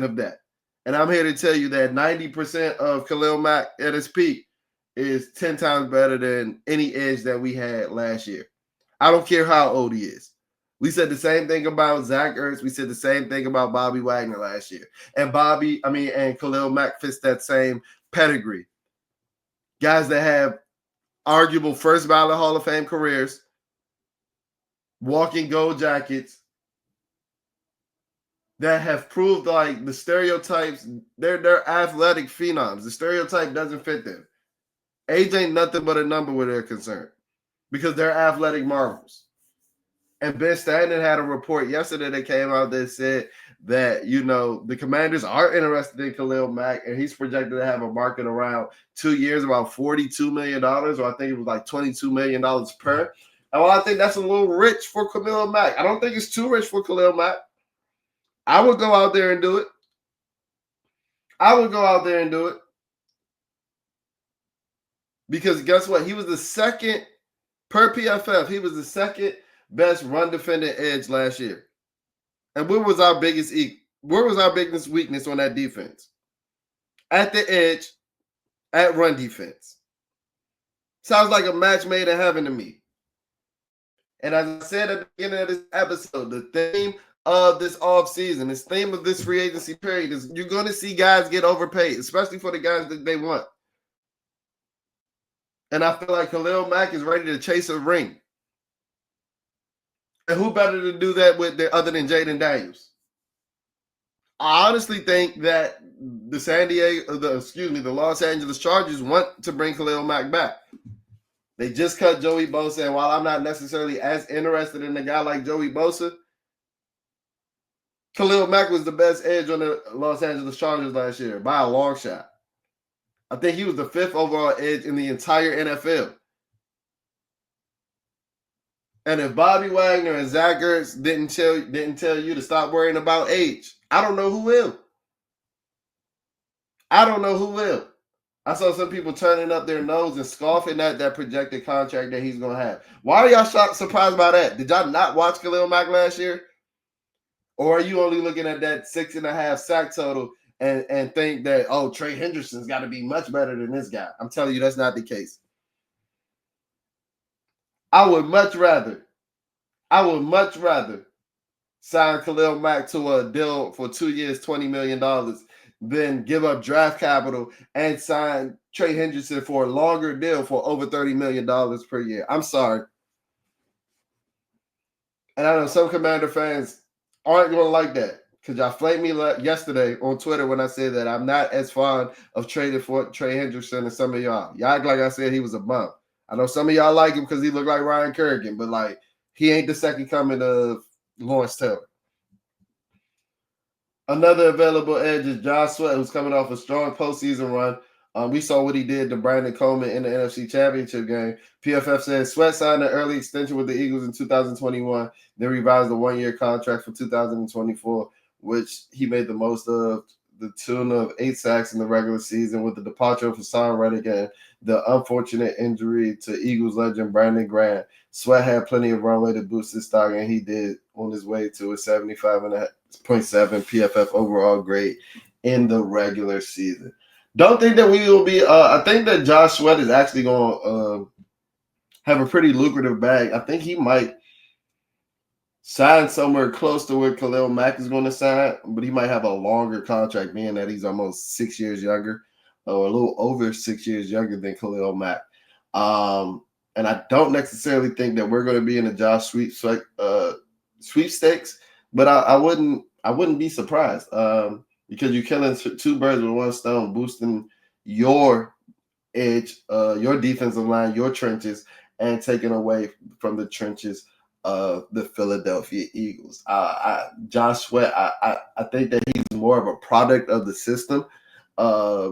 of that. And I'm here to tell you that 90% of Khalil Mack at his peak is 10 times better than any edge that we had last year. I don't care how old he is. We said the same thing about Zach Ertz. We said the same thing about Bobby Wagner last year. And Khalil Mack fits that same pedigree. Guys that have arguable first ballot Hall of Fame careers, walking gold jackets, that have proved like the stereotypes, they're athletic phenoms. The stereotype doesn't fit them. Age ain't nothing but a number where they're concerned because they're athletic marvels. And Ben Stanton had a report yesterday that came out that said that, the Commanders are interested in Khalil Mack, and he's projected to have a market around 2 years, about $42 million, or I think it was like $22 million per. And I think that's a little rich for Khalil Mack. I don't think it's too rich for Khalil Mack. I would go out there and do it. Because guess what? He was the second, per PFF, he was the second best run defending edge last year. And where was our biggest weakness on that defense? At the edge, at run defense. Sounds like a match made in heaven to me. And as I said at the beginning of this episode, the theme of this offseason, this theme of this free agency period is you're going to see guys get overpaid, especially for the guys that they want. And I feel like Khalil Mack is ready to chase a ring. And who better to do that with other than Jaden Daniels? I honestly think that the Los Angeles Chargers want to bring Khalil Mack back. They just cut Joey Bosa, and while I'm not necessarily as interested in a guy like Joey Bosa, Khalil Mack was the best edge on the Los Angeles Chargers last year by a long shot. I think he was the 5th overall edge in the entire NFL. And if Bobby Wagner and Zach Ertz didn't tell you to stop worrying about age, I don't know who will. I saw some people turning up their nose and scoffing at that projected contract that he's going to have. Why are y'all surprised by that? Did y'all not watch Khalil Mack last year? Or are you only looking at that 6.5 sack total and think that, Trey Hendrickson's got to be much better than this guy? I'm telling you, that's not the case. I would much rather sign Khalil Mack to a deal for 2 years, $20 million, than give up draft capital and sign Trey Hendrickson for a longer deal for over $30 million per year. I'm sorry. And I know some Commander fans aren't going to like that because y'all flamed me yesterday on Twitter when I said that I'm not as fond of trading for Trey Hendrickson as some of y'all. Y'all act like I said he was a bum. I know some of y'all like him because he looked like Ryan Kerrigan, but he ain't the second coming of Lawrence Taylor. Another available edge is Josh Sweat, who's coming off a strong postseason run. We saw what he did to Brandon Coleman in the NFC Championship game. PFF says Sweat signed an early extension with the Eagles in 2021, then revised the 1-year contract for 2024, which he made the most of, the tune of 8 sacks in the regular season. With the departure of Hassan Reddick and the unfortunate injury to Eagles legend Brandon Graham, Sweat had plenty of runway to boost his stock, and he did on his way to a 75.7 PFF overall grade in the regular season. Don't think that we will be. I think that Josh Sweat is actually going to have a pretty lucrative bag. I think he might sign somewhere close to where Khalil Mack is going to sign, but he might have a longer contract, being that he's almost 6 years younger, or a little over 6 years younger than Khalil Mack. And I don't necessarily think that we're going to be in a sweepstakes, but I wouldn't be surprised because you're killing two birds with one stone, boosting your edge, your defensive line, your trenches, and taking away from the trenches of the Philadelphia Eagles. Josh Sweat, I think that he's more of a product of the system,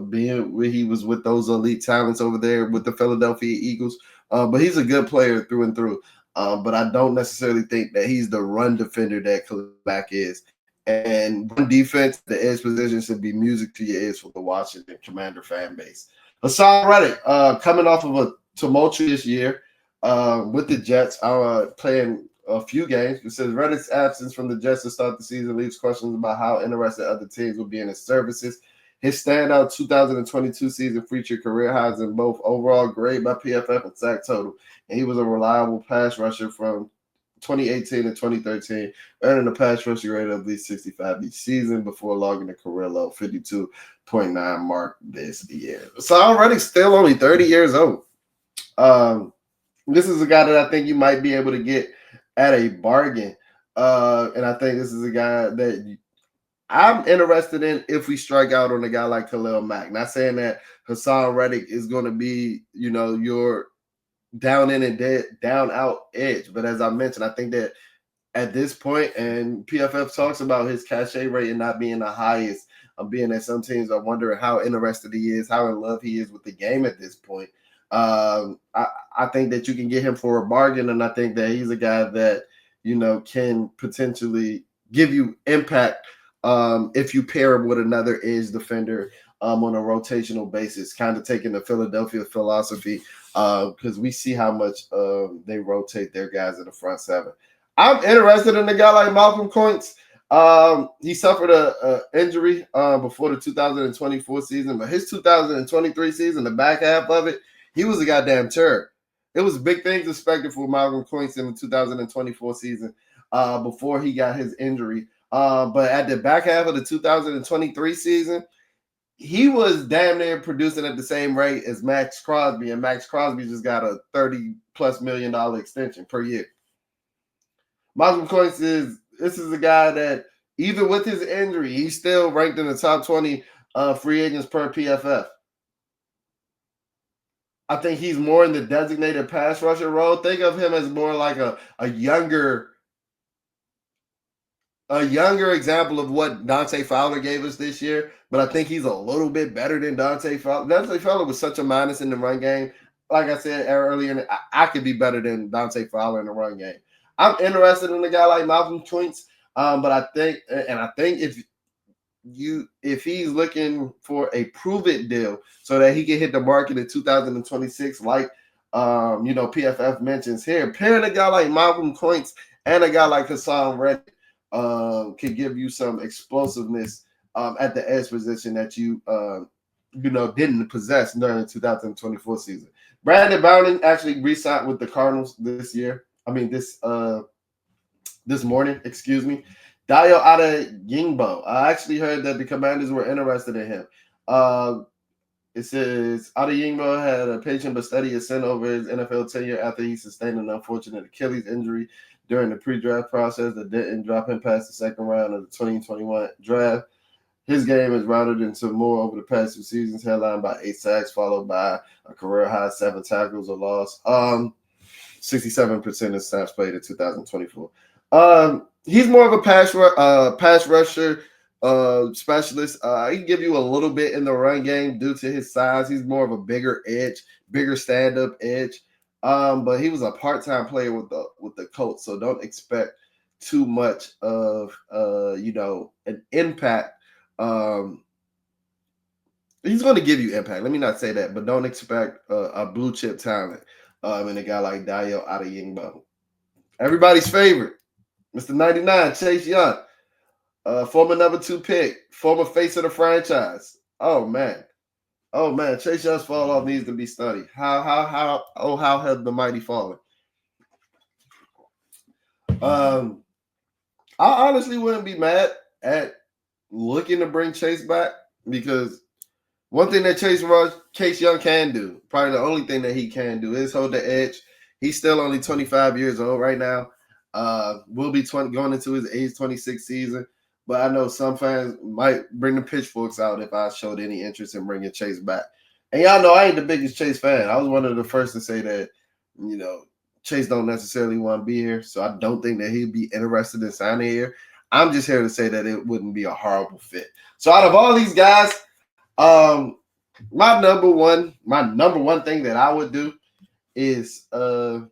being where he was with those elite talents over there with the Philadelphia Eagles. But he's a good player through and through. But I don't necessarily think that he's the run defender that Cornerback is. And run defense, the edge position should be music to your ears for the Washington Commander fan base. Hassan Reddick, coming off of a tumultuous year with the Jets, playing a few games. It says Reddick's absence from the Jets to start the season leaves questions about how interested other teams will be in his services. His standout 2022 season featured career highs in both overall grade by PFF and sack total, and he was a reliable pass rusher from 2018 and 2013, earning a pass rushing rate of at least 65 each season before logging a career low 52.9 mark this year. So already still only 30 years old. This is a guy that I think you might be able to get at a bargain. And I think this is a guy that I'm interested in if we strike out on a guy like Khalil Mack. Not saying that Hassan Reddick is going to be, your down in and dead, down out edge. But as I mentioned, I think that at this point, and PFF talks about his cachet rate and not being the highest, being that some teams are wondering how interested he is, how in love he is with the game at this point. I think that you can get him for a bargain, and I think that he's a guy that, can potentially give you impact if you pair him with another edge defender on a rotational basis, kind of taking the Philadelphia philosophy, because we see how much they rotate their guys in the front seven. I'm interested in a guy like Malcolm Koinks. He suffered a injury before the 2024 season, but his 2023 season, the back half of it, he was a goddamn terror. It was big things expected for Malcolm Koinks in the 2024 season before he got his injury. But at the back half of the 2023 season, he was damn near producing at the same rate as Max Crosby, and Max Crosby just got a $30+ million extension per year. Malcolm Koinks this is a guy that even with his injury, he's still ranked in the top 20 free agents per PFF. I think he's more in the designated pass rusher role. Think of him as more like a younger example of what Dante Fowler gave us this year, but I think he's a little bit better than Dante Fowler. Dante Fowler was such a minus in the run game. Like I said earlier, I could be better than Dante Fowler in the run game. I'm interested in a guy like Malcolm Koinks, but I think if he's looking for a prove-it deal so that he can hit the market in 2026, like PFF mentions here, pairing a guy like Malcolm Koinks and a guy like Hassan Reddick can give you some explosiveness at the edge position that you didn't possess during the 2024 season. Brandon Bowden actually re-signed with the Cardinals this year. I mean this morning, excuse me. Dayo Adeyingbo. I actually heard that the Commanders were interested in him. It says Adeyingbo had a patient but steady ascent over his NFL tenure after he sustained an unfortunate Achilles injury during the pre-draft process that didn't drop him past the second round of the 2021 draft. His game has rounded into more over the past 2 seasons, headlined by 8 sacks, followed by a career-high 7 tackles or loss. 67% of snaps played in 2024. He's more of a pass rusher specialist. He can give you a little bit in the run game due to his size. He's more of a bigger stand-up edge. But he was a part-time player with the Colts, so don't expect too much of an impact. He's going to give you impact. Let me not say that, but don't expect a blue chip talent in a guy like Dayo Adeyingbo. Everybody's favorite, Mr. 99, Chase Young, former number 2 pick, former face of the franchise. Oh man, Chase Young's fall off needs to be studied. How have the mighty fallen? I honestly wouldn't be mad at looking to bring Chase back, because one thing that Chase Young can do, probably the only thing that he can do, is hold the edge. He's still only 25 years old right now. Will be 20 going into his age 26 season. But I know some fans might bring the pitchforks out if I showed any interest in bringing Chase back. And y'all know I ain't the biggest Chase fan. I was one of the first to say that, Chase don't necessarily want to be here. So I don't think that he'd be interested in signing here. I'm just here to say that it wouldn't be a horrible fit. So out of all these guys, my number one thing that I would do is sign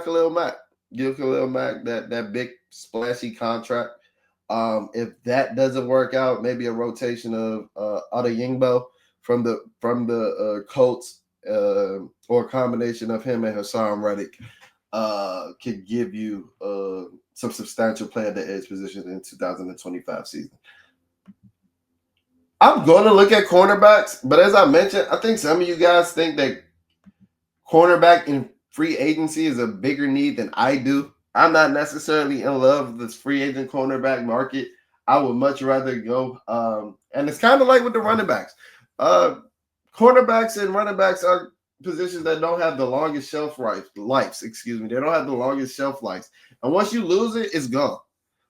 Khalil Mack. Give Khalil Mack that big splashy contract. If that doesn't work out, maybe a rotation of Otto Yingbo from the Colts, or a combination of him and Hassan Reddick could give you some substantial play at the edge position in 2025 season. I'm going to look at cornerbacks, but as I mentioned, I think some of you guys think that cornerback in free agency is a bigger need than I do. I'm not necessarily in love with this free agent cornerback market. I would much rather go, and it's kind of like with the running backs. Cornerbacks and running backs are positions that don't have the longest shelf lives. Excuse me, they don't have the longest shelf lives, and once you lose it, it's gone.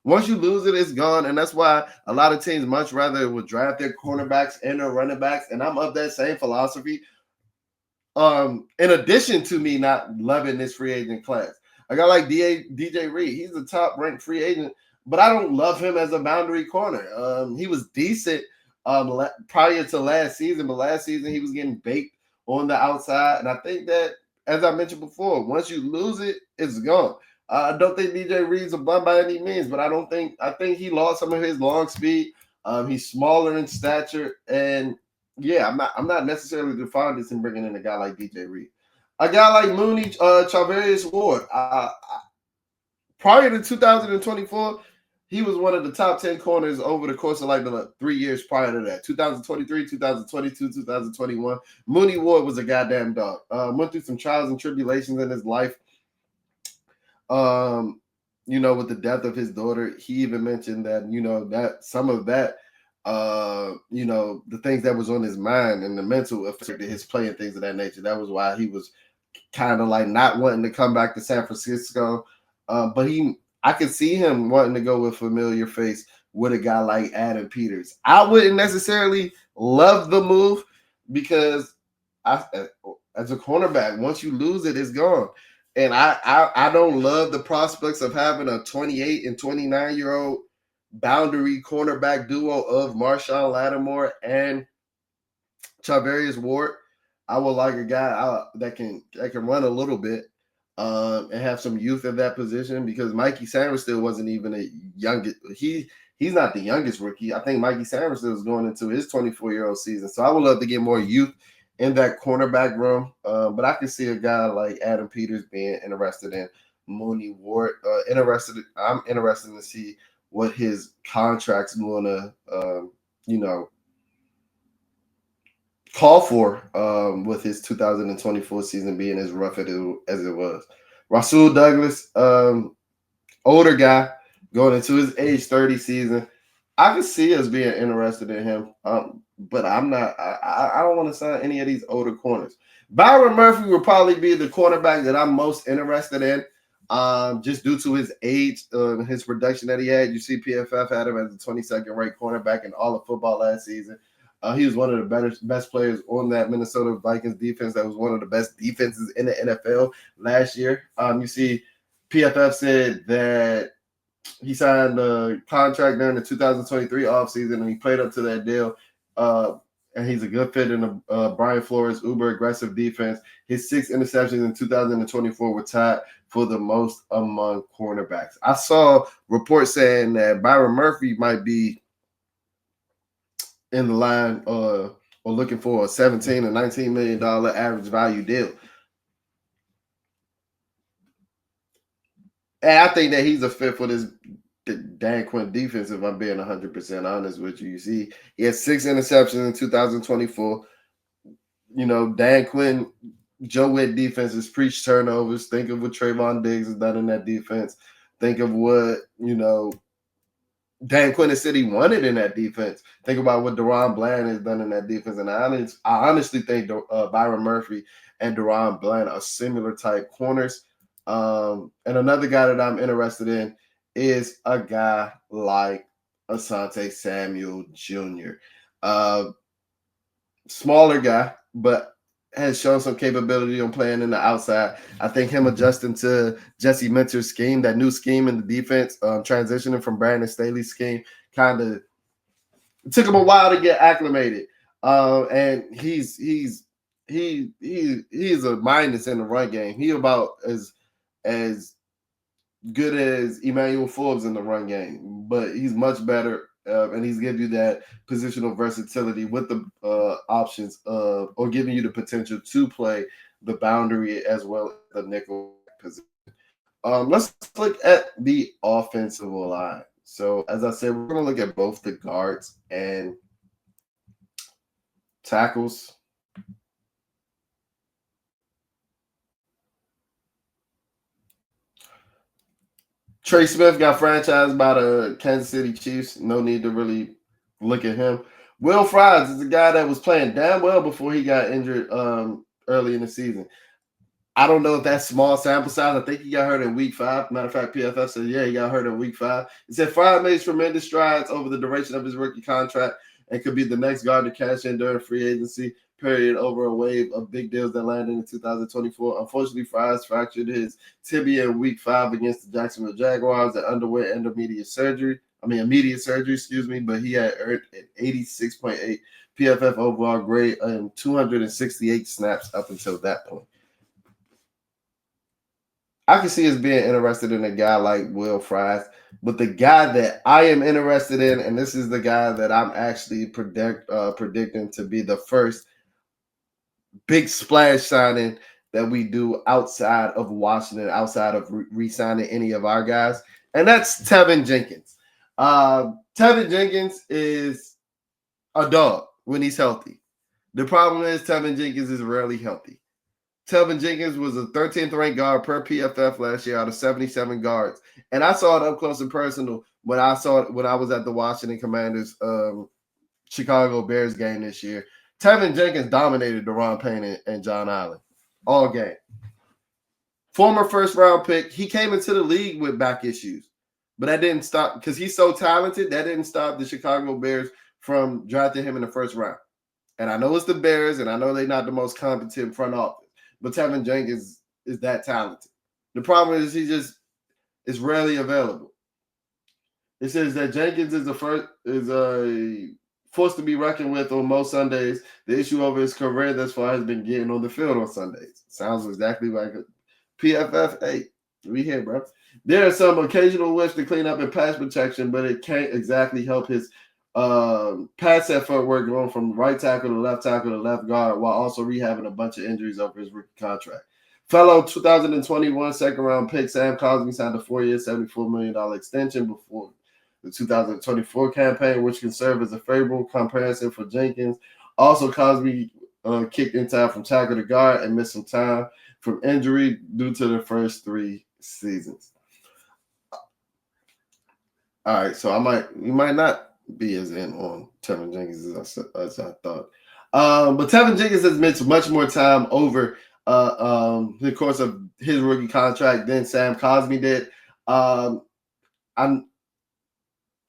Once you lose it, it's gone, and that's why a lot of teams much rather would draft their cornerbacks and their running backs. And I'm of that same philosophy. In addition to me not loving this free agent class, I got like DJ Reed. He's the top ranked free agent, but I don't love him as a boundary corner. He was decent prior to last season, but last season he was getting baked on the outside. And I think that, as I mentioned before, once you lose it, it's gone. I don't think DJ Reed's a bum by any means, but I think he lost some of his long speed. He's smaller in stature, and yeah, I'm not necessarily the fondest in bringing in a guy like DJ Reed. A guy like Mooney, Charvarius Ward. Prior to 2024, he was one of the top 10 corners over the course of like the 3 years prior to that. 2023, 2022, 2021. Mooney Ward was a goddamn dog. Went through some trials and tribulations in his life. With the death of his daughter, he even mentioned that, that some of that, the things that was on his mind and the mental effect of his play and things of that nature. That was why he was kind of like not wanting to come back to San Francisco. But I could see him wanting to go with familiar face with a guy like Adam Peters. I wouldn't necessarily love the move because as a cornerback, once you lose it, it's gone. And I don't love the prospects of having a 28 and 29-year-old boundary cornerback duo of Marshawn Lattimore and Charvarius Ward. I would like a guy that can run a little bit and have some youth at that position, because Mikey Sainristil wasn't even a youngest. He's not the youngest rookie. I think Mikey Sainristil is going into his 24-year-old season. So I would love to get more youth in that cornerback room. But I can see a guy like Adam Peters being interested in Mooney Ward. I'm interested to see what his contract's going to, call for with his 2024 season being as rough as it was. Rasul Douglas, older guy going into his age 30 season. I can see us being interested in him, but I'm not. I don't want to sign any of these older corners. Byron Murphy will probably be the cornerback that I'm most interested in, just due to his age, his production that he had. You see, PFF had him as the 22nd ranked cornerback in all of football last season. He was one of the best players on that Minnesota Vikings defense. That was one of the best defenses in the NFL last year. You see, PFF said that he signed a contract during the 2023 offseason, and he played up to that deal. And he's a good fit in the Brian Flores uber aggressive defense. His 6 interceptions in 2024 were tied for the most among cornerbacks. I saw reports saying that Byron Murphy might be in the line or looking for a $17 or $19 million average value deal. And I think that he's a fit for this Dan Quinn defense, if I'm being 100% honest with you. You see, he had 6 interceptions in 2024. Dan Quinn, Joe Witt defenses preach turnovers. Think of what Trayvon Diggs has done in that defense. Think of what, Dan Quinn City wanted in that defense. Think about what Deron Bland has done in that defense. And I honestly think Byron Murphy and Deron Bland are similar type corners. And another guy that I'm interested in is a guy like Asante Samuel Jr. Smaller guy, but has shown some capability on playing in the outside. I think him adjusting to Jesse Minter's scheme, that new scheme in the defense, transitioning from Brandon Staley's scheme, kind of took him a while to get acclimated. And he's a minus in the run game. He about as good as Emmanuel Forbes in the run game, but he's much better, and he's giving you that positional versatility with the options of, or giving you the potential to play the boundary as well as the nickel position. Let's look at the offensive line. So, as I said, we're going to look at both the guards and tackles. Trey Smith got franchised by the Kansas City Chiefs. No need to really look at him. Will Fries is a guy that was playing damn well before he got injured early in the season. I don't know if that's small sample size. I think he got hurt in week 5. Matter of fact, PFF said, yeah, he got hurt in week 5. He said Fries made tremendous strides over the duration of his rookie contract and could be the next guard to cash in during free agency period over a wave of big deals that landed in 2024. Unfortunately, Fries fractured his tibia in week 5 against the Jacksonville Jaguars and underwent immediate surgery, but he had earned an 86.8 PFF overall grade and 268 snaps up until that point. I can see us being interested in a guy like Will Fries, but the guy that I am interested in, and this is the guy that I'm actually predicting to be the first big splash signing that we do outside of Washington, outside of re-signing any of our guys, and that's Tevin Jenkins. Tevin Jenkins is a dog when he's healthy. The problem is Tevin Jenkins is rarely healthy. Tevin Jenkins was a 13th ranked guard per PFF last year out of 77 guards. And I saw it up close and personal when I was at the Washington Commanders Chicago Bears game this year. Tevin Jenkins dominated Deron Payne and John Allen all game. Former first round pick. He came into the league with back issues, but that didn't stop because he's so talented. That didn't stop the Chicago Bears from drafting him in the first round. And I know it's the Bears, and I know they're not the most competent front office. But Tevin Jenkins is that talented. The problem is he just is rarely available. It says that Jenkins is a force to be reckoned with on most Sundays. The issue over his career thus far has been getting on the field on Sundays. Sounds exactly like a PFF. Hey, we here, bro. There are some occasional whiffs to clean up in pass protection, but it can't exactly help his pass set footwork going from right tackle to left guard while also rehabbing a bunch of injuries over his rookie contract. Fellow 2021 second round pick Sam Cosmi signed a 4-year, $74 million extension before the 2024 campaign, which can serve as a favorable comparison for Jenkins. Also, Cosmi kicked in time from tackle to guard and missed some time from injury due to the first 3 seasons. All right, so we might not be as in on Tevin Jenkins as I thought. But Tevin Jenkins has missed much more time over the course of his rookie contract than Sam Cosmi did.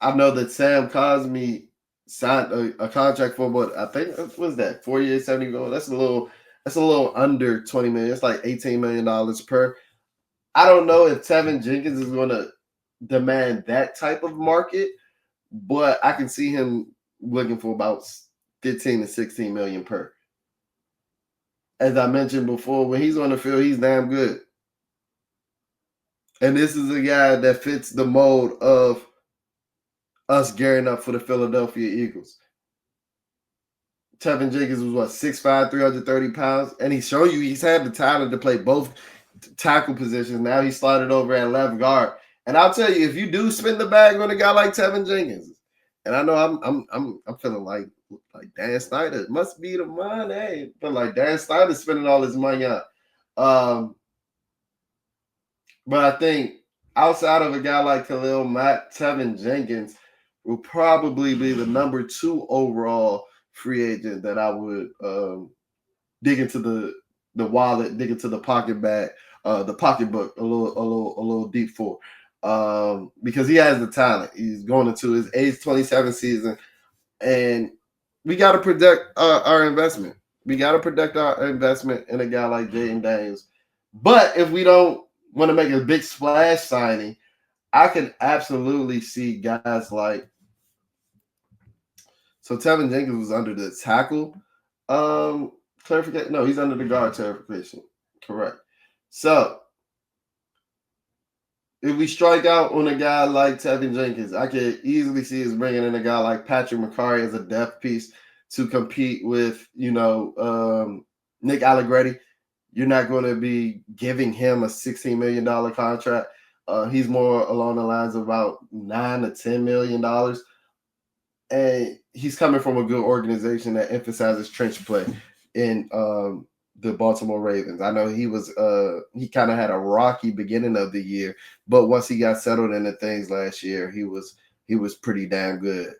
I know that Sam Cosmi signed a contract for what I think was that 4 years, $70 million. That's a little under $20 million. It's like $18 million per. I don't know if Tevin Jenkins is going to demand that type of market, but I can see him looking for about 15 to 16 million per. As I mentioned before, when he's on the field, he's damn good. And this is a guy that fits the mold of us gearing up for the Philadelphia Eagles. Tevin Jenkins was what, 6'5", 330 pounds, and he's shown you he's had the talent to play both tackle positions. Now he's slotted over at left guard. And I'll tell you, if you do spend the bag on a guy like Tevin Jenkins, and I know I'm feeling like Dan Snyder must be the money, but like Dan Snyder spending all his money on. But I think outside of a guy like Khalil Mack, Tevin Jenkins will probably be the number 2 overall free agent that I would dig into the wallet, dig into the pocket bag, the pocketbook a little deep for. Because he has the talent. He's going into his age 27 season, and we got to protect our investment. We got to protect our investment in a guy like Jaden Daniels. But if we don't want to make a big splash signing, I can absolutely see guys like, so Tevin Jenkins was under the tackle clarification. No, he's under the guard clarification. Correct. So if we strike out on a guy like Tevin Jenkins, I could easily see us bringing in a guy like Patrick McCarry as a depth piece to compete with, Nick Allegretti. You're not going to be giving him a $16 million contract. He's more along the lines of about $9 to $10 million. And he's coming from a good organization that emphasizes trench play in the Baltimore Ravens. I know he kind of had a rocky beginning of the year, but once he got settled into things last year, he was pretty damn good.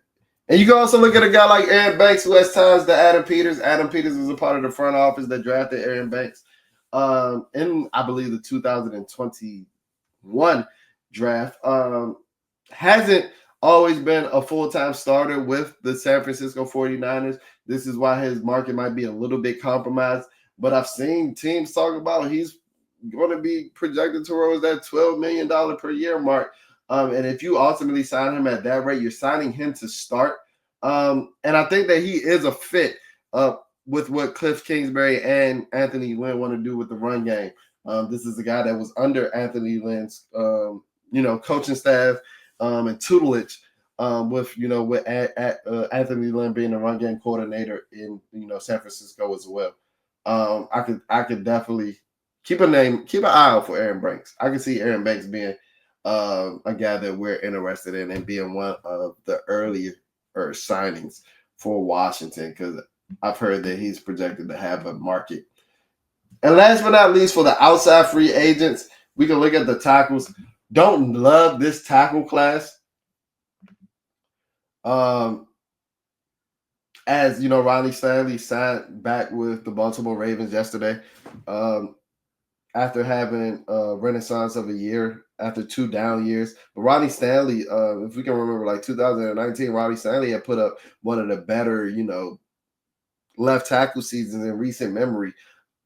And you can also look at a guy like Aaron Banks, who has ties to Adam Peters. Adam Peters was a part of the front office that drafted Aaron Banks in, I believe, the 2021 draft. Hasn't always been a full-time starter with the San Francisco 49ers. This is why his market might be a little bit compromised. But I've seen teams talk about he's going to be projected towards that $12 million per year mark. And if you ultimately sign him at that rate, you're signing him to start. And I think that he is a fit with what Cliff Kingsbury and Anthony Lynn want to do with the run game. This is a guy that was under Anthony Lynn's, coaching staff and tutelage with Anthony Lynn being the run game coordinator in San Francisco as well. I could definitely keep an eye out for Aaron Banks. I can see Aaron Banks being a guy that we're interested in and being one of the earlier signings for Washington, because I've heard that he's projected to have a market. And last but not least, for the outside free agents, we can look at the tackles. Don't love this tackle class. As you know, Ronnie Stanley signed back with the Baltimore Ravens yesterday after having a renaissance of a year after 2 down years. But Ronnie Stanley, if we can remember, like 2019, Ronnie Stanley had put up one of the better, left tackle seasons in recent memory.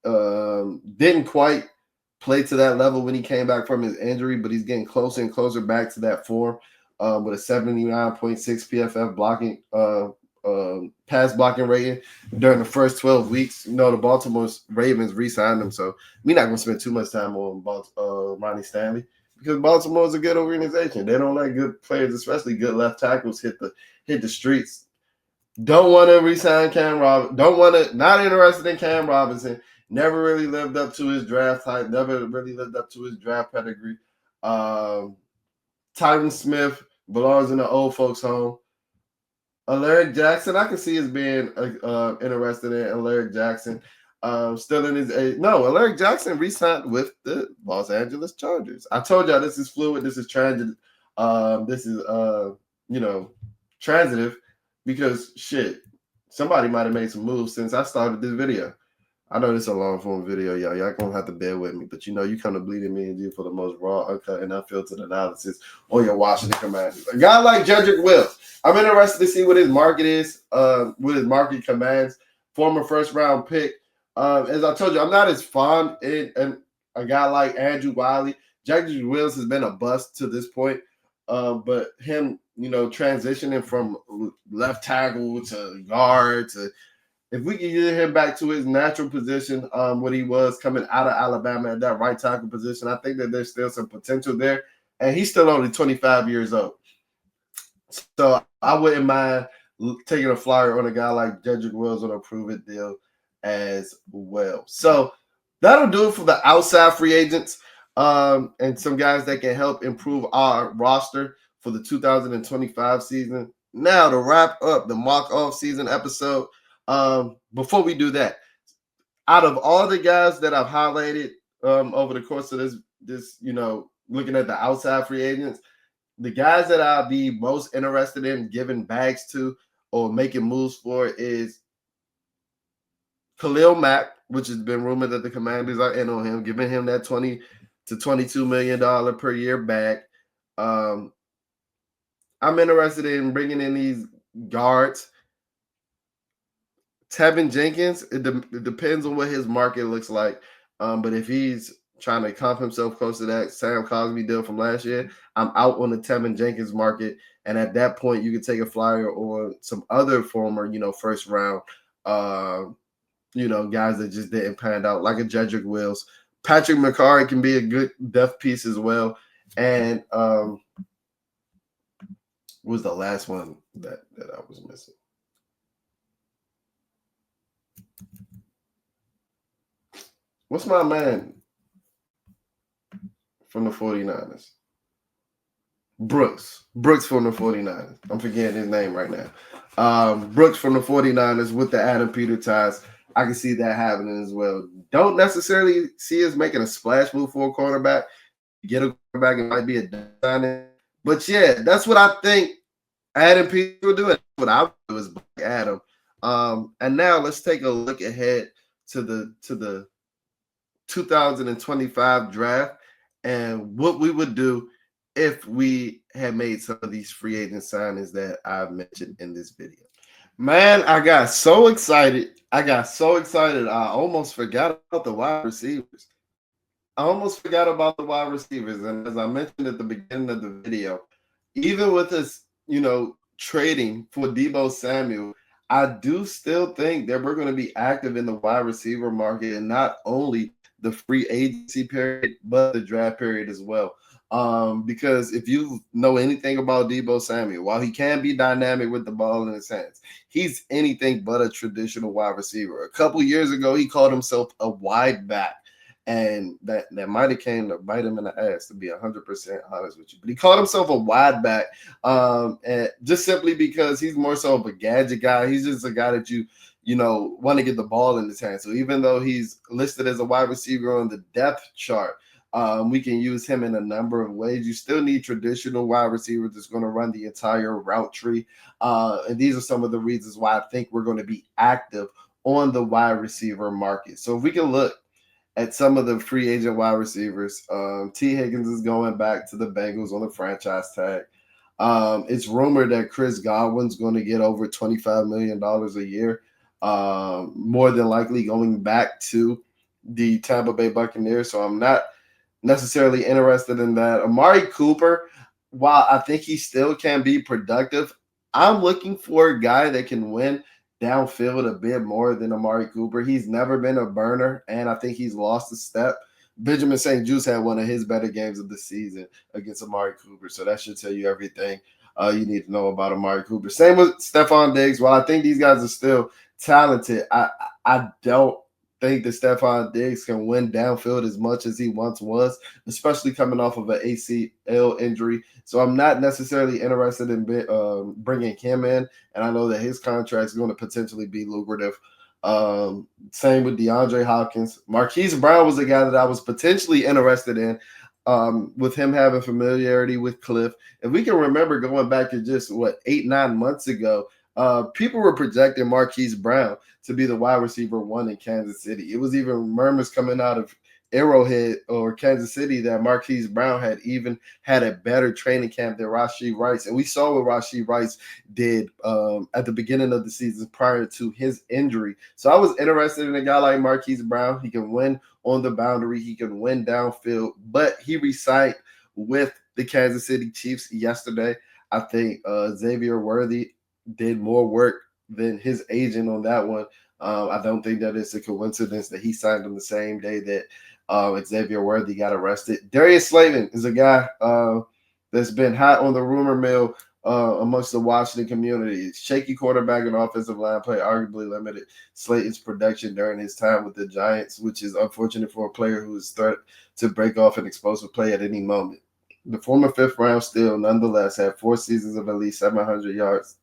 Didn't quite play to that level when he came back from his injury, but he's getting closer and closer back to that form with a 79.6 PFF blocking pass blocking rating during the first 12 weeks. The Baltimore Ravens re-signed him, so we're not going to spend too much time on Ronnie Stanley, because Baltimore is a good organization. They don't let good players, especially good left tackles, hit the streets. Don't want to re-sign Cam Robinson. Not interested in Cam Robinson. Never really lived up to his draft type. Never really lived up to his draft pedigree. Tyron Smith belongs in the old folks' home. Alaric Jackson, I can see as being interested in Alaric Jackson. Still in his age. No, Alaric Jackson re-signed with the Los Angeles Chargers. I told y'all this is fluid. This is transitive. Transitive, because shit, somebody might have made some moves since I started this video. I know this is a long form video, y'all. Y'all gonna have to bear with me, but you come to Bleeding Me and you for the most raw, uncut, and unfiltered analysis on your Washington Commanders. A guy like Jedrick Wills, I'm interested to see what his market is, what his market commands. Former first round pick. As I told you, I'm not as fond in a guy like Andrew Wiley. Jedrick Wills has been a bust to this point, but him, transitioning from left tackle to guard to, if we can get him back to his natural position, what he was coming out of Alabama at that right tackle position, I think that there's still some potential there. And he's still only 25 years old. So I wouldn't mind taking a flyer on a guy like Jedrick Wills on a prove-it deal as well. So that'll do it for the outside free agents and some guys that can help improve our roster for the 2025 season. Now, to wrap up the mock off-season episode, before we do that, out of all the guys that I've highlighted over the course of this looking at the outside free agents, the guys that I'll be most interested in giving bags to or making moves for is Khalil Mack, which has been rumored that the Commanders are in on him, giving him that $20 to $22 million per year bag. Um, I'm interested in bringing in these guards. Tevin Jenkins, it depends on what his market looks like. But if he's trying to comp himself close to that Sam Cosmi deal from last year, I'm out on the Tevin Jenkins market. And at that point, you can take a flyer on some other former, first round, guys that just didn't pan out, like a Jedrick Wills. Patrick McCarry can be a good depth piece as well. And what was the last one that I was missing? What's my man from the 49ers? Brooks from the 49ers. I'm forgetting his name right now. Brooks from the 49ers with the Adam Peter ties. I can see that happening as well. Don't necessarily see us making a splash move for a cornerback. Get a cornerback, it might be a signing. But yeah, that's what I think Adam Peter will do. That's what I would do is black Adam. And now let's take a look ahead to the 2025 draft and what we would do if we had made some of these free agent signings that I've mentioned in this video. Man, I got so excited. I almost forgot about the wide receivers. And as I mentioned at the beginning of the video, even with us, trading for Deebo Samuel, I do still think that we're going to be active in the wide receiver market, and not only the free agency period, but the draft period as well. Because if you know anything about Deebo Samuel, while he can be dynamic with the ball in his hands, he's anything but a traditional wide receiver. A couple years ago, he called himself a wide back. And that might have came to bite him in the ass, to be 100% honest with you. But he called himself a wide back, and just simply because he's more so of a gadget guy. He's just a guy that you want to get the ball in his hand. So even though he's listed as a wide receiver on the depth chart, we can use him in a number of ways. You still need traditional wide receivers that's going to run the entire route tree. And these are some of the reasons why I think we're going to be active on the wide receiver market. So if we can look at some of the free agent wide receivers, T. Higgins is going back to the Bengals on the franchise tag. It's rumored that Chris Godwin's going to get over $25 million a year, more than likely going back to the Tampa Bay Buccaneers. So I'm not necessarily interested in that. Amari Cooper, while I think he still can be productive, I'm looking for a guy that can win downfield a bit more than Amari Cooper. He's never been a burner, and I think he's lost a step. Benjamin St. Juste had one of his better games of the season against Amari Cooper, so that should tell you everything you need to know about Amari Cooper. Same with Stephon Diggs. While I think these guys are still talented, I don't think that Stephon Diggs can win downfield as much as he once was, especially coming off of an ACL injury. So I'm not necessarily interested in bringing him in, and I know that his contract is going to potentially be lucrative. Same with DeAndre Hopkins. Marquise Brown was a guy that I was potentially interested in, with him having familiarity with Cliff. If we can remember going back to just 8-9 months ago, people were projecting Marquise Brown to be the wide receiver one in Kansas City. It was even murmurs coming out of Arrowhead or Kansas City that Marquise Brown had even had a better training camp than Rashee Rice. And we saw what Rashee Rice did at the beginning of the season prior to his injury. So I was interested in a guy like Marquise Brown. He can win on the boundary. He can win downfield. But he re-signed with the Kansas City Chiefs yesterday. I think Xavier Worthy did more work than his agent on that one. I don't think that it's a coincidence that he signed on the same day that Xavier Worthy got arrested. Darius Slayton is a guy that's been hot on the rumor mill amongst the Washington community. Shaky quarterback and offensive line play arguably limited Slayton's production during his time with the Giants, which is unfortunate for a player who is threat to break off an explosive play at any moment. The former fifth round still nonetheless had 4 seasons of at least 700 yards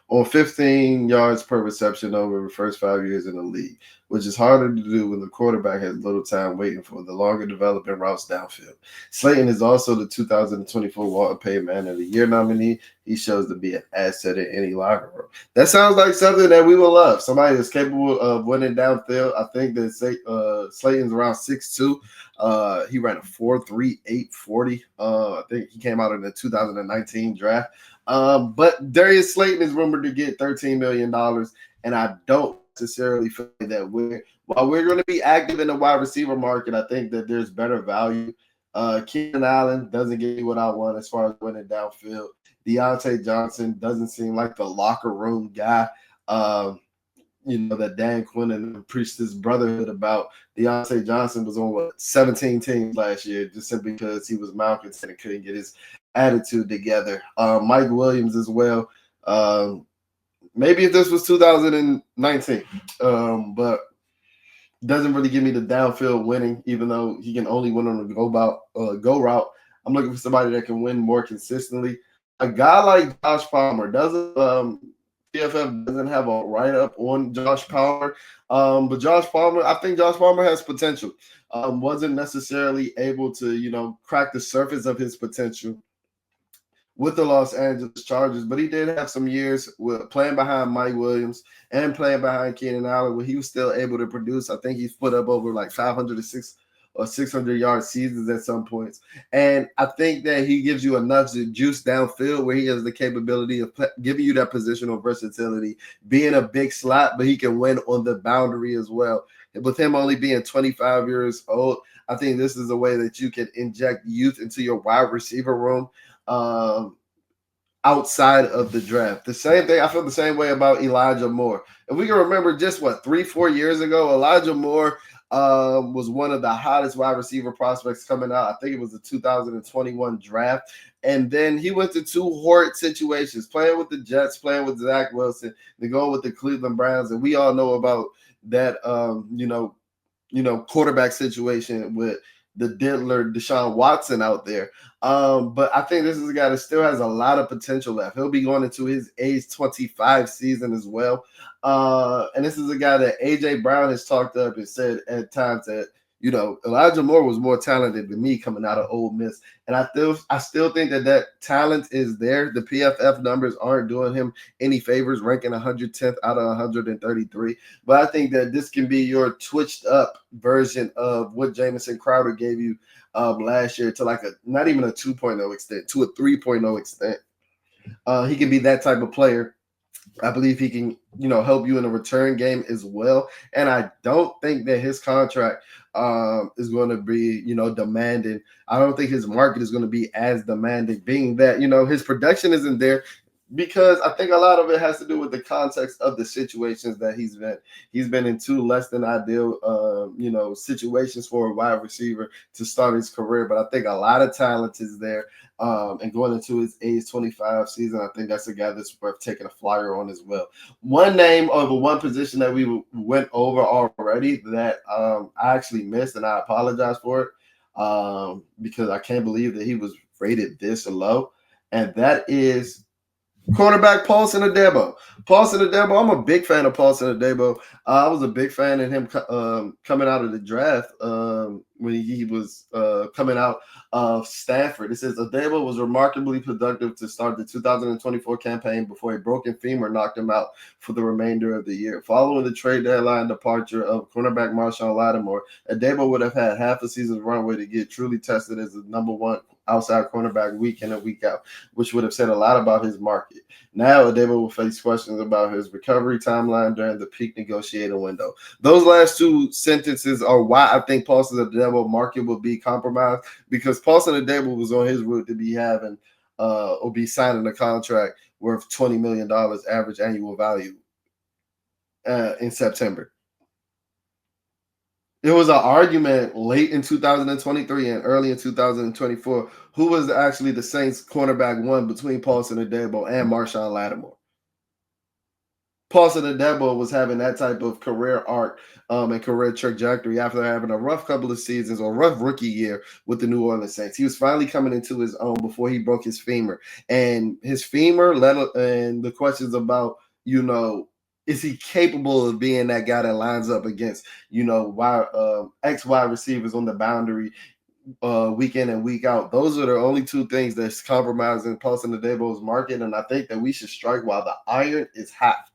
on 15 yards per reception over the first 5 years in the league, which is harder to do when the quarterback has little time waiting for the longer developing routes downfield. Slayton is also the 2024 Walter Payton Man of the Year nominee. He shows to be an asset in any locker room. That sounds like something that we will love. Somebody that's capable of winning downfield. I think that Slayton's around 6'2". He ran a 4.38 40. I think he came out in the 2019 draft. But Darius Slayton is rumored to get $13 million, and I don't necessarily feel that while we're going to be active in the wide receiver market, I think that there's better value. Keenan Allen doesn't get me what I want as far as winning downfield. Deontay Johnson doesn't seem like the locker room guy. That Dan Quinn and preached his brotherhood about. Deontay Johnson was on 17 teams last year just simply because he was malcontent and couldn't get his attitude together. Mike Williams as well. Maybe if this was 2019, but doesn't really give me the downfield winning, even though he can only win on the go route. I'm looking for somebody that can win more consistently. A guy like Josh Palmer PFF doesn't have a write-up on Josh Palmer, but I think Josh Palmer has potential. Wasn't necessarily able to, crack the surface of his potential with the Los Angeles Chargers, but he did have some years with playing behind Mike Williams and playing behind Keenan Allen where he was still able to produce. I think he's put up over like 506 or 600-yard seasons at some points. And I think that he gives you enough juice downfield where he has the capability of giving you that positional versatility, being a big slot, but he can win on the boundary as well. And with him only being 25 years old, I think this is a way that you can inject youth into your wide receiver room. Outside of the draft. The same thing, I feel the same way about Elijah Moore. If we can remember just 3-4 years ago, Elijah Moore was one of the hottest wide receiver prospects coming out. I think it was the 2021 draft. And then he went to two horrid situations, playing with the Jets, playing with Zach Wilson, then going with the Cleveland Browns. And we all know about that, quarterback situation with the diddler Deshaun Watson out there. But I think this is a guy that still has a lot of potential left. He'll be going into his age 25 season as well. And this is a guy that A.J. Brown has talked up and said at times that, Elijah Moore was more talented than me coming out of Ole Miss. And I still think that talent is there. The PFF numbers aren't doing him any favors, ranking 110th out of 133. But I think that this can be your twitched up version of what Jamison Crowder gave you last year to not even a 2.0 extent, to a 3.0 extent. He can be that type of player. I believe he can, help you in a return game as well. And I don't think that his contract is going to be, demanding. I don't think his market is going to be as demanding, being that, his production isn't there. Because I think a lot of it has to do with the context of the situations that he's been. He's been in two less than ideal, situations for a wide receiver to start his career. But I think a lot of talent is there. And going into his age 25 season, I think that's a guy that's worth taking a flyer on as well. One name of one position that we went over already that I actually missed, and I apologize for it because I can't believe that he was rated this low, and that is cornerback Paulson Adebo. Paulson Adebo, I'm a big fan of Paulson Adebo. I was a big fan of him coming out of the draft when he was coming out of Stanford. It says Adebo was remarkably productive to start the 2024 campaign before a broken femur knocked him out for the remainder of the year. Following the trade deadline departure of cornerback Marshawn Lattimore, Adebo would have had half a season's runway to get truly tested as the number one outside cornerback week in and week out, which would have said a lot about his market. Now Adebo will face questions about his recovery timeline during the peak negotiating window. Those last two sentences are why I think Paulson Adebo market will be compromised, because Paulson Adebo was on his route to be having or be signing a contract worth $20 million average annual value in September. There was an argument late in 2023 and early in 2024 who was actually the Saints cornerback one between Paulson Adebo and Marshawn Lattimore. Paulson Adebo was having that type of career arc and career trajectory after having a rough couple of seasons or rough rookie year with the New Orleans Saints. He was finally coming into his own before he broke his femur. And his femur and the questions about, is he capable of being that guy that lines up against, X wide receivers on the boundary week in and week out? Those are the only two things that's compromising Paulson Adebo's market. And I think that we should strike while the iron is hot.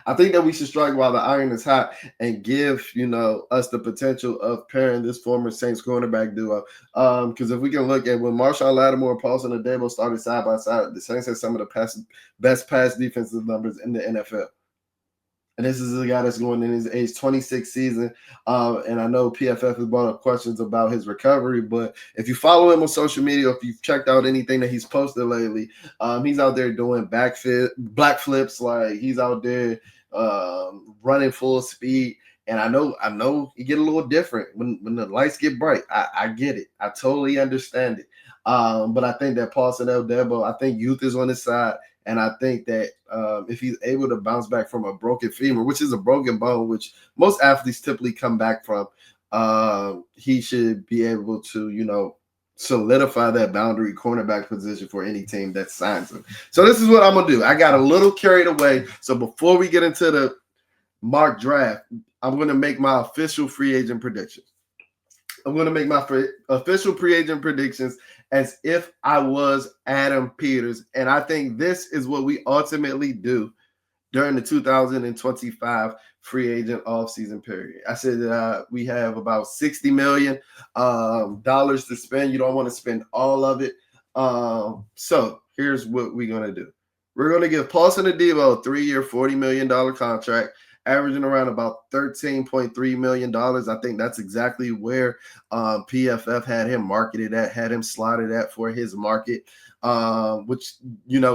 I think that we should strike while the iron is hot and give, us the potential of pairing this former Saints cornerback duo. Because if we can look at when Marshawn Lattimore and Paulson Adebo started side by side, the Saints had some of the best pass defensive numbers in the NFL. And this is a guy that's going in his age 26 season. And I know PFF has brought up questions about his recovery, but if you follow him on social media, if you've checked out anything that he's posted lately, he's out there doing black flips. Like he's out there running full speed. And I know you get a little different when the lights get bright. I get it. I totally understand it. But I think that Paulson Adebo, I think youth is on his side. And I think that if he's able to bounce back from a broken femur, which is a broken bone, which most athletes typically come back from, he should be able to, solidify that boundary cornerback position for any team that signs him. So this is what I'm going to do. I got a little carried away. So before we get into the mock draft, I'm going to make my official free agent predictions. I'm going to make my official free agent predictions as if I was Adam Peters. And I think this is what we ultimately do during the 2025 free agent offseason period. I said that we have about $60 million to spend. You don't want to spend all of it. So here's what we're going to do. We're going to give Paulson Adebo a 3-year, $40 million contract, averaging around about $13.3 million. I think that's exactly where PFF had him marketed at, had him slotted at for his market, which,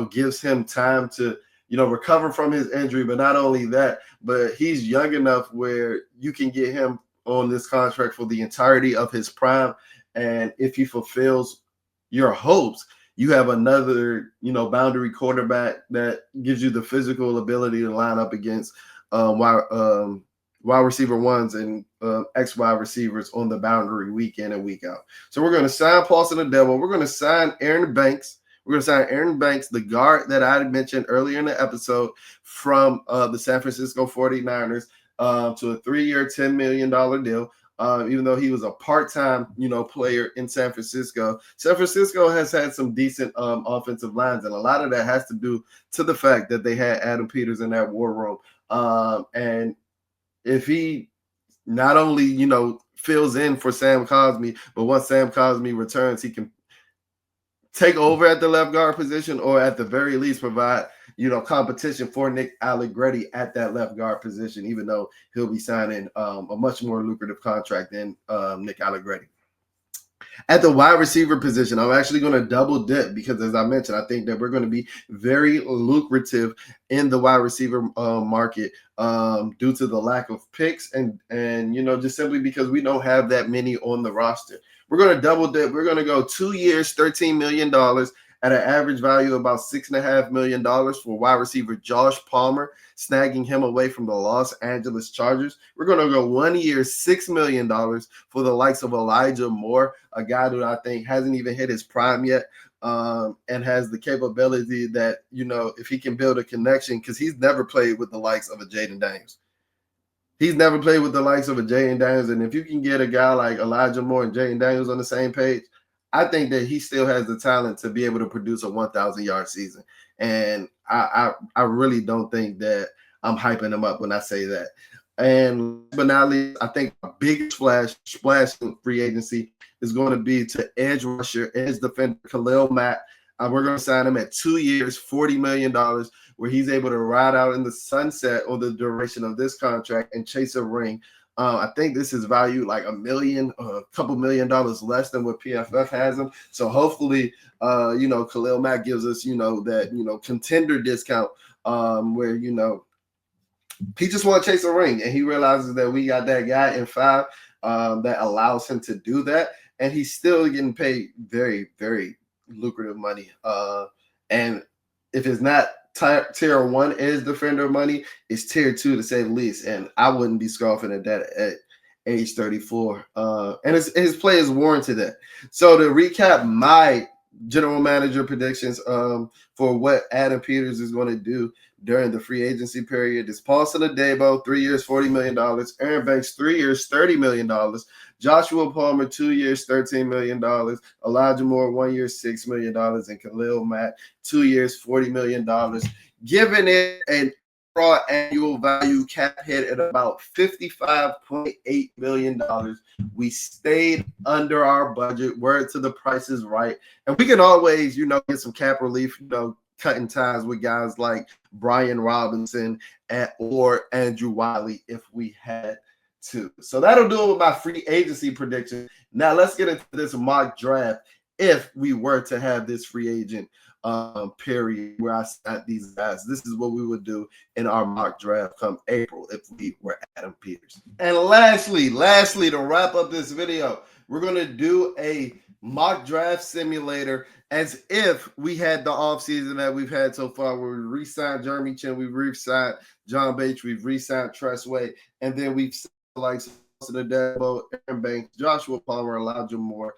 gives him time to, recover from his injury. But not only that, but he's young enough where you can get him on this contract for the entirety of his prime. And if he fulfills your hopes, you have another, boundary quarterback that gives you the physical ability to line up against wide receiver ones and X wide receivers on the boundary week in and week out. So we're going to sign Paulson Adebo. We're going to sign Aaron Banks. We're going to sign Aaron Banks, the guard that I mentioned earlier in the episode from the San Francisco 49ers to a 3-year, $10 million deal. Even though he was a part-time, player in San Francisco. San Francisco has had some decent offensive lines, and a lot of that has to do to the fact that they had Adam Peters in that war room. And if he not only, fills in for Sam Cosmi, but once Sam Cosmi returns, he can take over at the left guard position, or at the very least provide, competition for Nick Allegretti at that left guard position, even though he'll be signing a much more lucrative contract than Nick Allegretti. At the wide receiver position, I'm actually going to double dip because, as I mentioned, I think that we're going to be very lucrative in the wide receiver market due to the lack of picks and just simply because we don't have that many on the roster. We're going to double dip. We're going to go 2 years, $13 million at an average value of about $6.5 million for wide receiver Josh Palmer, snagging him away from the Los Angeles Chargers. We're going to go 1 year, $6 million for the likes of Elijah Moore, a guy who I think hasn't even hit his prime yet, and has the capability that, if he can build a connection, because he's never played with the likes of a Jaden Daniels. He's never played with the likes of a Jaden Daniels, and if you can get a guy like Elijah Moore and Jaden Daniels on the same page, I think that he still has the talent to be able to produce a 1,000-yard season. And I really don't think that I'm hyping him up when I say that. And but not least, I think a big splash in free agency is going to be to edge rusher, edge defender Khalil Mack. We're going to sign him at 2 years, $40 million, where he's able to ride out in the sunset on the duration of this contract and chase a ring. I think this is valued like $1 million, a couple $1 million less than what PFF has him. So hopefully, Khalil Mack gives us, that, contender discount where, he just want to chase a ring, and he realizes that we got that guy in 5 that allows him to do that. And he's still getting paid very, very lucrative money. And if it's not tier 1 is defender money. It's tier 2 to say the least, and I wouldn't be scoffing at that at age 34. And his play is warranted that. So to recap my general manager predictions for what Adam Peters is going to do during the free agency period is Paulson Adebo, 3 years, $40 million. Aaron Banks, 3 years, $30 million. Joshua Palmer, 2 years, $13 million. Elijah Moore, 1 year, $6 million. And Khalil Mack, 2 years, $40 million. Giving it an overall annual value cap hit at about $55.8 million. We stayed under our budget. Word to the Price is Right. And we can always, get some cap relief, cutting ties with guys like Brian Robinson or Andrew Wiley if we had to. So that'll do it with my free agency prediction. Now let's get into this mock draft. If we were to have this free agent period where I sat these guys, this is what we would do in our mock draft come April if we were Adam Peters. And lastly, to wrap up this video, we're going to do a mock draft simulator as if we had the offseason that we've had so far, where we re-signed Jeremy Chin, we've re-signed John Bates, we've re-signed Tressway, and then we've like Adebo, Aaron Banks, Joshua Palmer, Elijah Moore,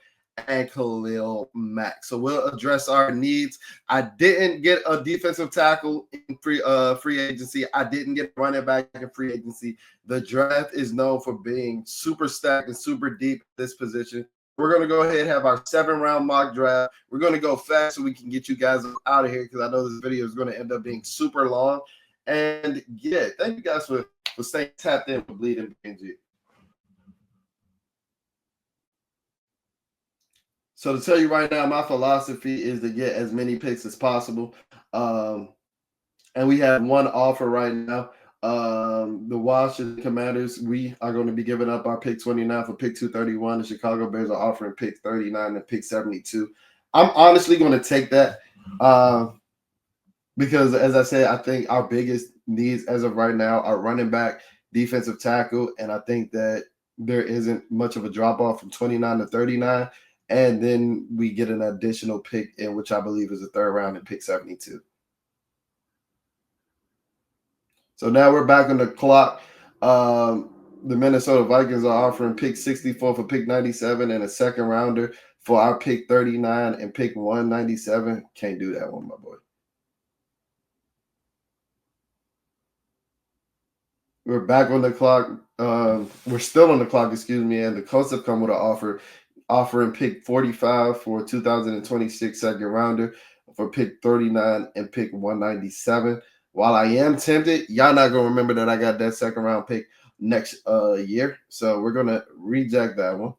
and Khalil Mack. So we'll address our needs. I didn't get a defensive tackle in free agency. I didn't get a running back in free agency. The draft is known for being super stacked and super deep at this position. We're going to go ahead and have our 7-round mock draft. We're going to go fast so we can get you guys out of here because I know this video is going to end up being super long. And yeah, thank you guys for staying tapped in for Bleeding BNG. So to tell you right now, my philosophy is to get as many picks as possible. And we have one offer right now. The Washington Commanders, we are going to be giving up our pick 29 for pick 231. The Chicago Bears are offering pick 39 and pick 72. I'm honestly going to take that because, as I said, I think our biggest needs as of right now are running back, defensive tackle, and I think that there isn't much of a drop-off from 29 to 39. And then we get an additional pick in which I believe is a 3rd round and pick 72. So now we're back on the clock. The Minnesota Vikings are offering pick 64 for pick 97 and a 2nd rounder for our pick 39 and pick 197. Can't do that one, my boy. We're back on the clock. We're still on the clock, excuse me. And the Colts have come with an offer, offering pick 45 for 2026 2nd rounder for pick 39 and pick 197. While I am tempted, y'all not going to remember that I got that 2nd round pick next year. So we're going to reject that one.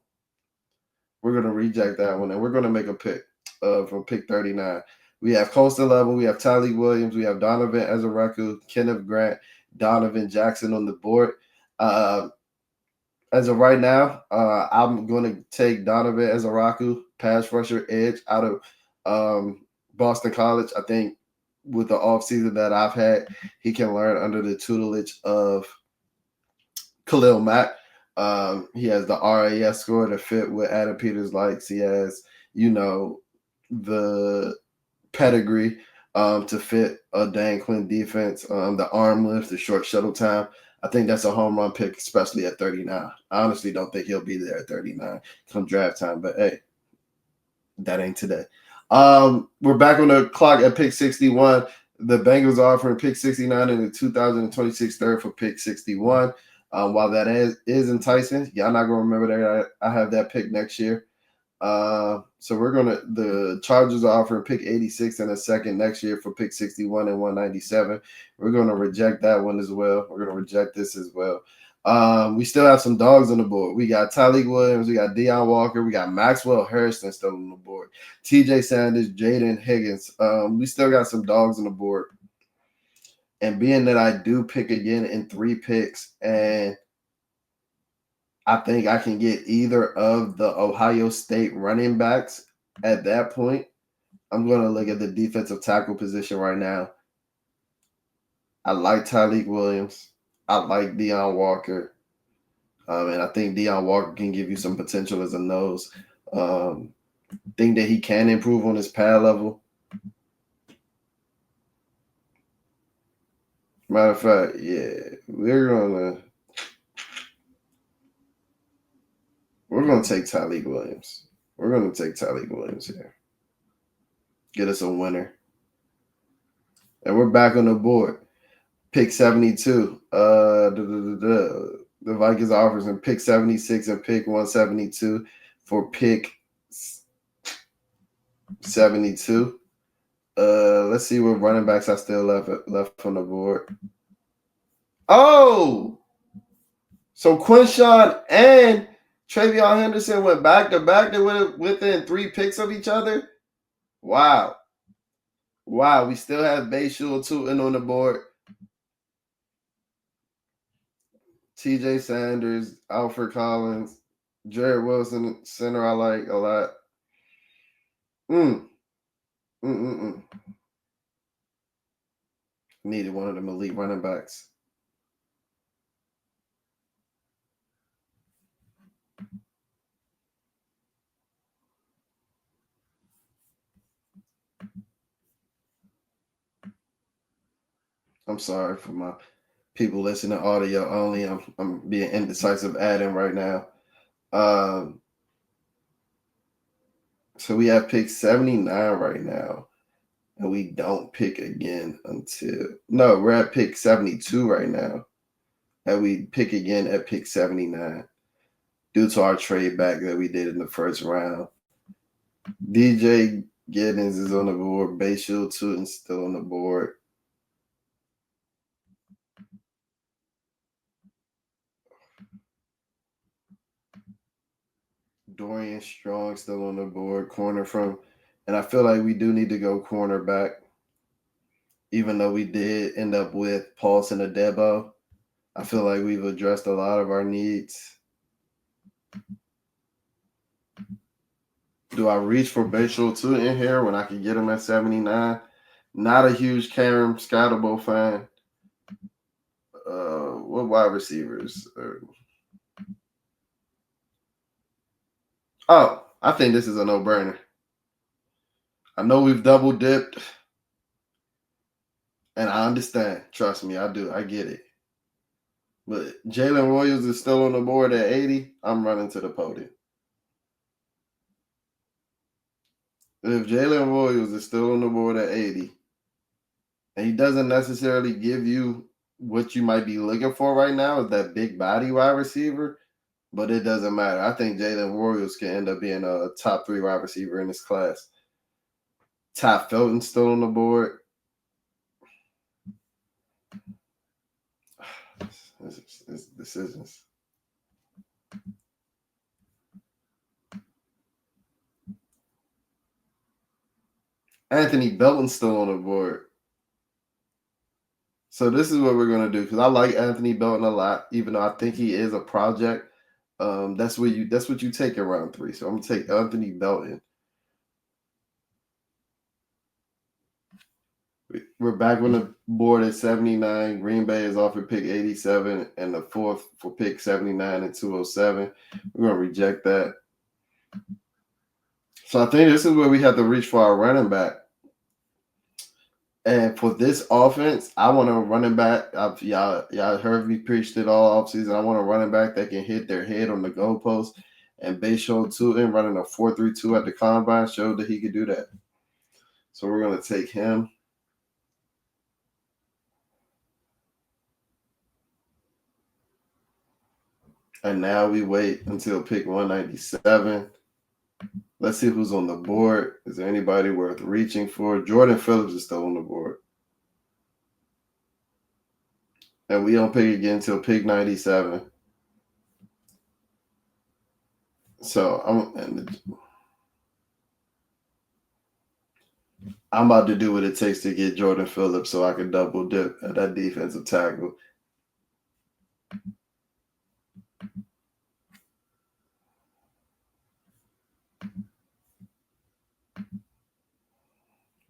And we're going to make a pick from pick 39. We have Coastal Level, we have Tyleek Williams, we have Donovan Ezaraku, Kenneth Grant, Donovan Jackson on the board. As of right now, I'm going to take Donovan Ezaraku, pass rusher edge out of Boston College. I think with the offseason that I've had, he can learn under the tutelage of Khalil Mack. He has the RAS score to fit what Adam Peters likes. He has, the pedigree to fit a Dan Quinn defense, the arm lift, the short shuttle time. I think that's a home run pick, especially at 39. I honestly don't think he'll be there at 39 come draft time, but hey, that ain't today. We're back on the clock at pick 61. The Bengals are offering pick 69 in the 2026 3rd for pick 61. While that is enticing, y'all not gonna remember that I have that pick next year. So the Chargers are offering pick 86 and a 2nd next year for pick 61 and 197. We're gonna reject that one as well. We're gonna reject this as well. We still have some dogs on the board. We got Tyleek Williams, we got Deion Walker, we got Maxwell Harrison still on the board, TJ Sanders, Jaden Higgins. We still got some dogs on the board. And being that I do pick again in 3 picks, and I think I can get either of the Ohio State running backs at that point, I'm going to look at the defensive tackle position right now. I like Tyleek Williams. I like Deion Walker. And I think Deion Walker can give you some potential as a nose. Think that he can improve on his pad level. Matter of fact, yeah, we're gonna take Tyleek Williams. We're gonna take Tyleek Williams here. Get us a winner. And we're back on the board. Pick 72. The Vikings offers in pick 76 and pick 172 for pick 72. Let's see what running backs I still left on the board. Oh, so Quinshawn and Travion Henderson went back to back. They were within 3 picks of each other. Wow. We still have Bayshul Tootin on the board. TJ Sanders, Alfred Collins, Jared Wilson, center I like a lot. Needed one of them elite running backs. I'm sorry for my people listening to audio only. I'm being indecisive adding right now. So we have pick 79 right now. And we don't pick again we're at pick 72 right now. And we pick again at pick 79 due to our trade back that we did in the first round. DJ Giddens is on the board. Bayshul Tootin's still on the board. Dorian Strong still on the board. And I feel like we do need to go cornerback. Even though we did end up with Paulson Adebo, I feel like we've addressed a lot of our needs. Do I reach for Bayshul Tootin here when I can get him at 79? Not a huge Karen Scottable fan. What wide receivers? I think this is a no-brainer. I know we've double dipped, and I understand. Trust me, I do. I get it. But Jalen Williams is still on the board at 80. I'm running to the podium. If Jalen Williams is still on the board at 80, and he doesn't necessarily give you what you might be looking for right now, is that big body wide receiver, but it doesn't matter. I think Jalen Williams can end up being a top 3 wide receiver in this class. Ty Felton's still on the board. This decisions. Anthony Belton's still on the board. So this is what we're gonna do, because I like Anthony Belton a lot, even though I think he is a project. That's what you take in round 3. So I'm gonna take Anthony Belton. We're back on the board at 79. Green Bay is offered pick 87 and the 4th for pick 79 and 207. We're gonna reject that. So I think this is where we have to reach for our running back. And for this offense, I want a running back. Y'all heard me preach it all offseason. I want a running back that can hit their head on the goalpost. And Bayshul Tootin running a 4.32 at the combine showed that he could do that. So we're going to take him. And now we wait until pick 197. Let's see who's on the board. Is there anybody worth reaching for? Jordan Phillips is still on the board. And we don't pick again until pick 97. So I'm about to do what it takes to get Jordan Phillips so I can double dip at that defensive tackle.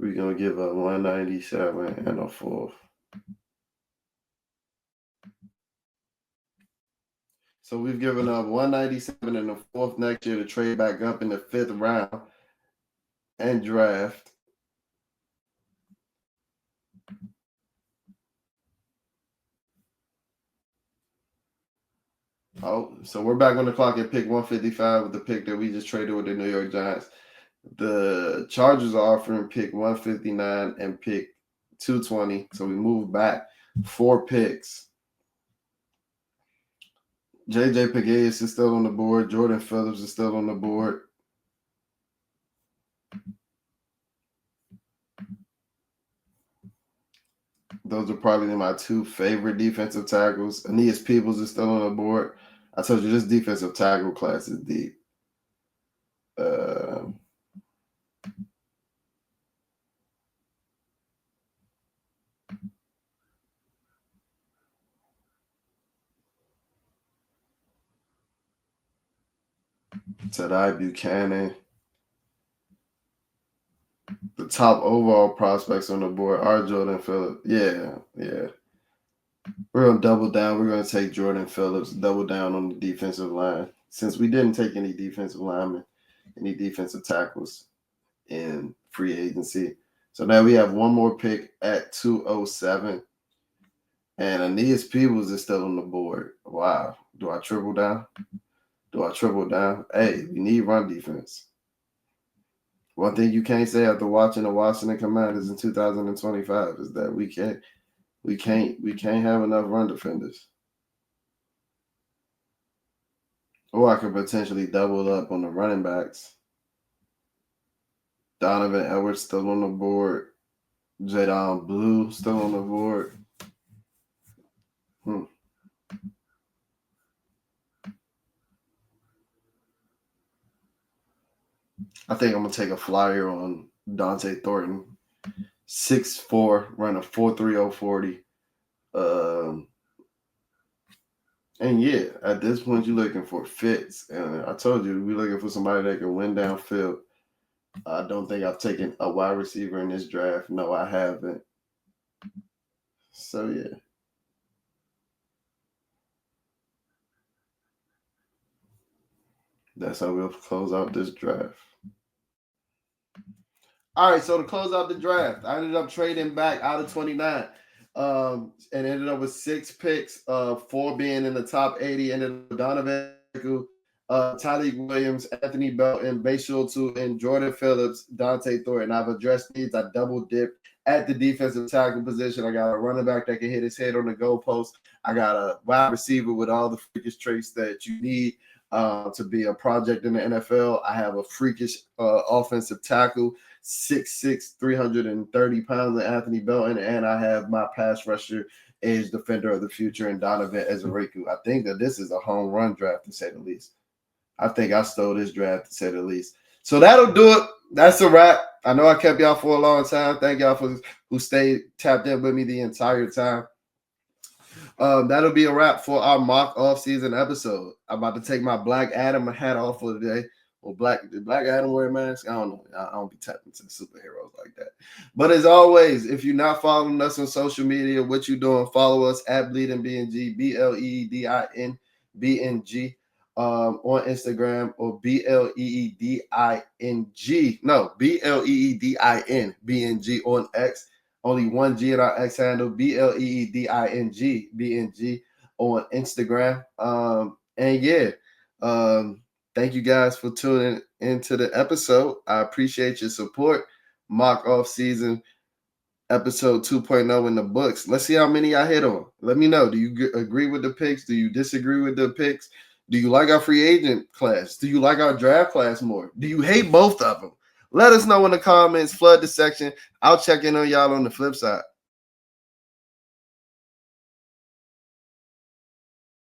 We're going to give up 197 and a 4th. So we've given up 197 and a 4th next year to trade back up in the 5th round and draft. Oh, so we're back on the clock at pick 155 with the pick that we just traded with the New York Giants. The Chargers are offering pick 159 and pick 220. So we move back 4 picks. JJ Pegues is still on the board. Jordan Phillips is still on the board. Those are probably my 2 favorite defensive tackles. Aeneas Peoples is still on the board. I told you this defensive tackle class is deep. Tadai Buchanan. The top overall prospects on the board are Jordan Phillips. Yeah. We're going to double down. We're going to take Jordan Phillips, double down on the defensive line. Since we didn't take any defensive linemen, any defensive tackles in free agency. So now we have one more pick at 207. And Aeneas Peoples is still on the board. Wow. Do I triple down? Hey, we need run defense. One thing you can't say after watching the Washington Commanders in 2025 is that we can't have enough run defenders. Or I could potentially double up on the running backs. Donovan Edwards still on the board. Jadon Blue still on the board. I think I'm going to take a flyer on Dante Thornton. 6'4", running a 4.30 40. And yeah, at this point, you're looking for fits. And I told you, we're looking for somebody that can win downfield. I don't think I've taken a wide receiver in this draft. No, I haven't. So, yeah. That's how we'll close out this draft. All right, so to close out the draft, I ended up trading back out of 29 and ended up with 6 picks, 4 being in the top 80, ended up with Donovan, Tyreek Williams, Anthony Belton, Bashul 2, and Jordan Phillips, Dante Thornton. I've addressed needs. I double dipped at the defensive tackle position. I got a running back that can hit his head on the goalpost. I got a wide receiver with all the freakish traits that you need to be a project in the NFL. I have a freakish offensive tackle, 6'6", 330 pounds, of Anthony Belton, and I have my pass rusher, edge defender of the future, and Donovan Ezeriku. I think that this is a home run draft, to say the least. I think I stole this draft, to say the least. So that'll do it. That's a wrap. I know I kept y'all for a long time. Thank y'all for who stayed tapped in with me the entire time. That'll be a wrap for our mock off-season episode. I'm about to take my Black Adam hat off for today. Or did Black Adam wear a mask? I don't know. I don't be tapping to superheroes like that. But as always, if you're not following us on social media, what you doing? Follow us at BleedingBNG, BleedingBNG on Instagram, or BleedingBNG on X. Only one G at our X handle, BleedingBNG on Instagram. And yeah, thank you guys for tuning into the episode. I appreciate your support. Mock off season episode 2.0 in the books. Let's see how many I hit on. Let me know. Do you agree with the picks? Do you disagree with the picks? Do you like our free agent class? Do you like our draft class more? Do you hate both of them? Let us know in the comments. Flood the section. I'll check in on y'all on the flip side.